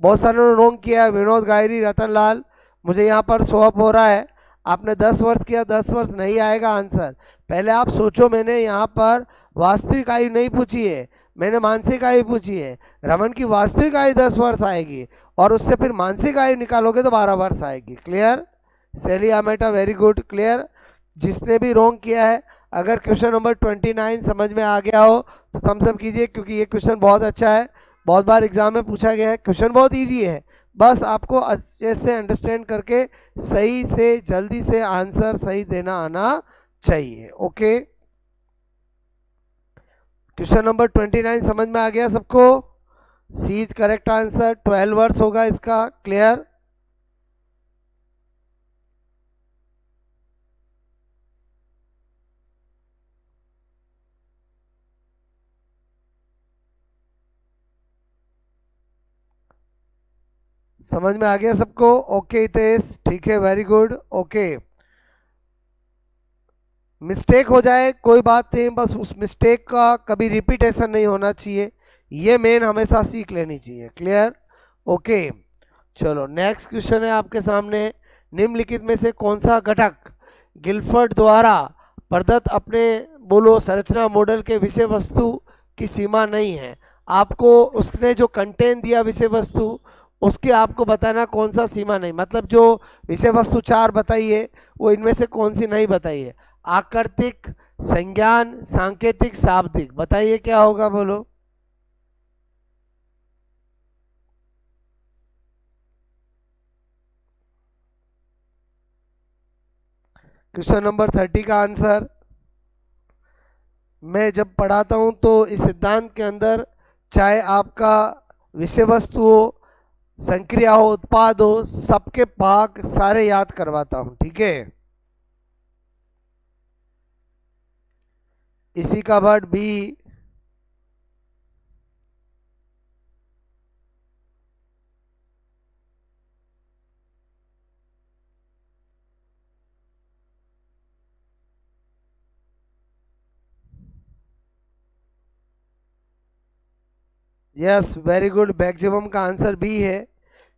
बहुत सारे ने रॉन्ग किया है, विनोद गायरी, रतन लाल, मुझे यहाँ पर शो अप हो रहा है, आपने 10 वर्ष किया, 10 वर्ष नहीं आएगा आंसर। पहले आप सोचो, मैंने यहाँ पर वास्तविक आयु नहीं पूछी है, मैंने मानसिक आयु पूछी है। रमन की वास्तविक आयु 10 वर्ष आएगी, और उससे फिर मानसिक आयु निकालोगे तो 12 वर्ष आएगी, क्लियर। सेली आमेटा, वेरी गुड, क्लियर। जिसने भी रॉन्ग किया है, अगर क्वेश्चन नंबर 29 समझ में आ गया हो तो थम्स अप कीजिए, क्योंकि ये क्वेश्चन बहुत अच्छा है, बहुत बार एग्जाम में पूछा गया है, क्वेश्चन बहुत इजी है, बस आपको अच्छे से अंडरस्टैंड करके सही से जल्दी से आंसर सही देना आना चाहिए, ओके। क्वेश्चन नंबर 29 समझ में आ गया सबको, सी इज करेक्ट आंसर, 12 वर्ष होगा इसका, क्लियर। समझ में आ गया सबको, ओके हितेश, ठीक है, वेरी गुड, ओके। मिस्टेक हो जाए कोई बात नहीं, बस उस मिस्टेक का कभी रिपीटेशन नहीं होना चाहिए, ये मेन हमेशा सीख लेनी चाहिए, क्लियर, ओके। चलो नेक्स्ट क्वेश्चन है आपके सामने, निम्नलिखित में से कौन सा घटक गिलफर्ड द्वारा प्रदत्त अपने बोलो संरचना मॉडल के विषय वस्तु की सीमा नहीं है। आपको उसने जो कंटेंट दिया विषय वस्तु, उसके आपको बताना कौन सा सीमा नहीं, मतलब जो विषय वस्तु 4 बताइए वो इनमें से कौन सी नहीं बताइए। आकृतिक, संज्ञान, सांकेतिक, शाब्दिक, बताइए क्या होगा, बोलो। क्वेश्चन नंबर 30 का आंसर, मैं जब पढ़ाता हूं तो इस सिद्धांत के अंदर चाहे आपका विषय वस्तु हो, संक्रिया हो, उत्पाद हो, सबके भाग सारे याद करवाता हूं, ठीक है। इसी का word B, yes very good, maximum का आंसर बी है,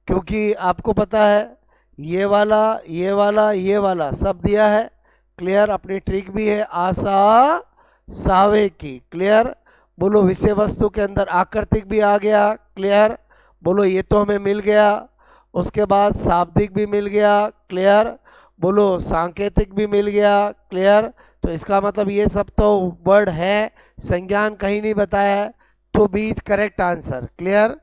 क्योंकि आपको पता है ये वाला ये वाला ये वाला सब दिया है, क्लियर। अपनी ट्रिक भी है आशा सावे की, क्लियर। बोलो विषय वस्तु के अंदर आकृतिक भी आ गया, क्लियर, बोलो ये तो हमें मिल गया। उसके बाद शाब्दिक भी मिल गया, क्लियर, बोलो सांकेतिक भी मिल गया, क्लियर। तो इसका मतलब ये सब तो वर्ड है, संज्ञान कहीं नहीं बताया है, तो B is correct answer, clear,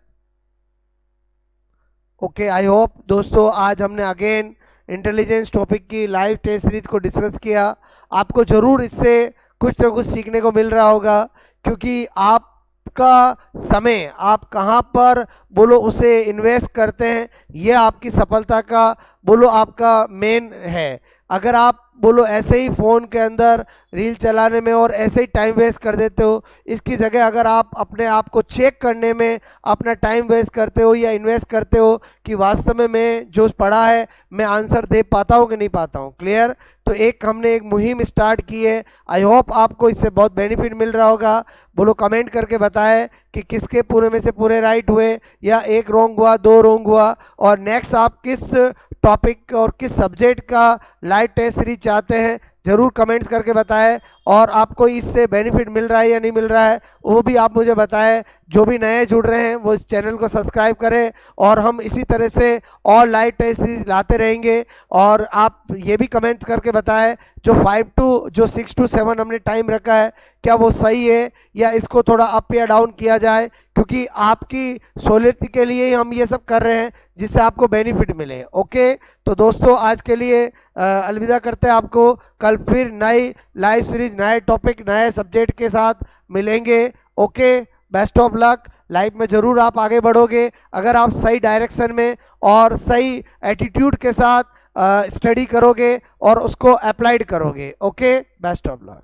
okay. I hope दोस्तों आज हमने अगेन इंटेलिजेंस टॉपिक की लाइव टेस्ट सीरीज को डिस्कस किया, आपको जरूर इससे कुछ ना कुछ सीखने को मिल रहा होगा, क्योंकि आपका समय आप कहाँ पर बोलो उसे इन्वेस्ट करते हैं, ये आपकी सफलता का बोलो आपका मेन है। अगर आप बोलो ऐसे ही फ़ोन के अंदर रील चलाने में और ऐसे ही टाइम वेस्ट कर देते हो, इसकी जगह अगर आप अपने आप को चेक करने में अपना टाइम वेस्ट करते हो या इन्वेस्ट करते हो कि वास्तव में मैं जो पढ़ा है मैं आंसर दे पाता हूँ कि नहीं पाता हूँ, क्लियर। तो हमने एक मुहिम स्टार्ट की है, आई होप आपको इससे बहुत बेनिफिट मिल रहा होगा। बोलो कमेंट करके बताएं कि किसके पूरे में से पूरे राइट हुए, या एक रॉन्ग हुआ, 2 रॉन्ग हुआ, और नेक्स्ट आप किस टॉपिक और किस सब्जेक्ट का लाइव टेस्ट सीरीज चाहते हैं, जरूर कमेंट्स करके बताएं। और आपको इससे बेनिफिट मिल रहा है या नहीं मिल रहा है वो भी आप मुझे बताएं। जो भी नए जुड़ रहे हैं वो इस चैनल को सब्सक्राइब करें और हम इसी तरह से और लाइव टेस्ट सीरीज लाते रहेंगे। और आप ये भी कमेंट्स करके बताएं जो 6 to 7 हमने टाइम रखा है क्या वो सही है या इसको थोड़ा अप या डाउन किया जाए, क्योंकि आपकी सहूलियत के लिए ही हम ये सब कर रहे हैं जिससे आपको बेनिफिट मिले। ओके, तो दोस्तों आज के लिए अलविदा करते हैं आपको। कल फिर नई लाइव सीरीज नए टॉपिक नए सब्जेक्ट के साथ मिलेंगे। Okay, best of luck. Life में ज़रूर आप आगे बढ़ोगे अगर आप सही डायरेक्शन में और सही एटीट्यूड के साथ स्टडी करोगे और उसको अप्लाइड करोगे। Okay, best of luck.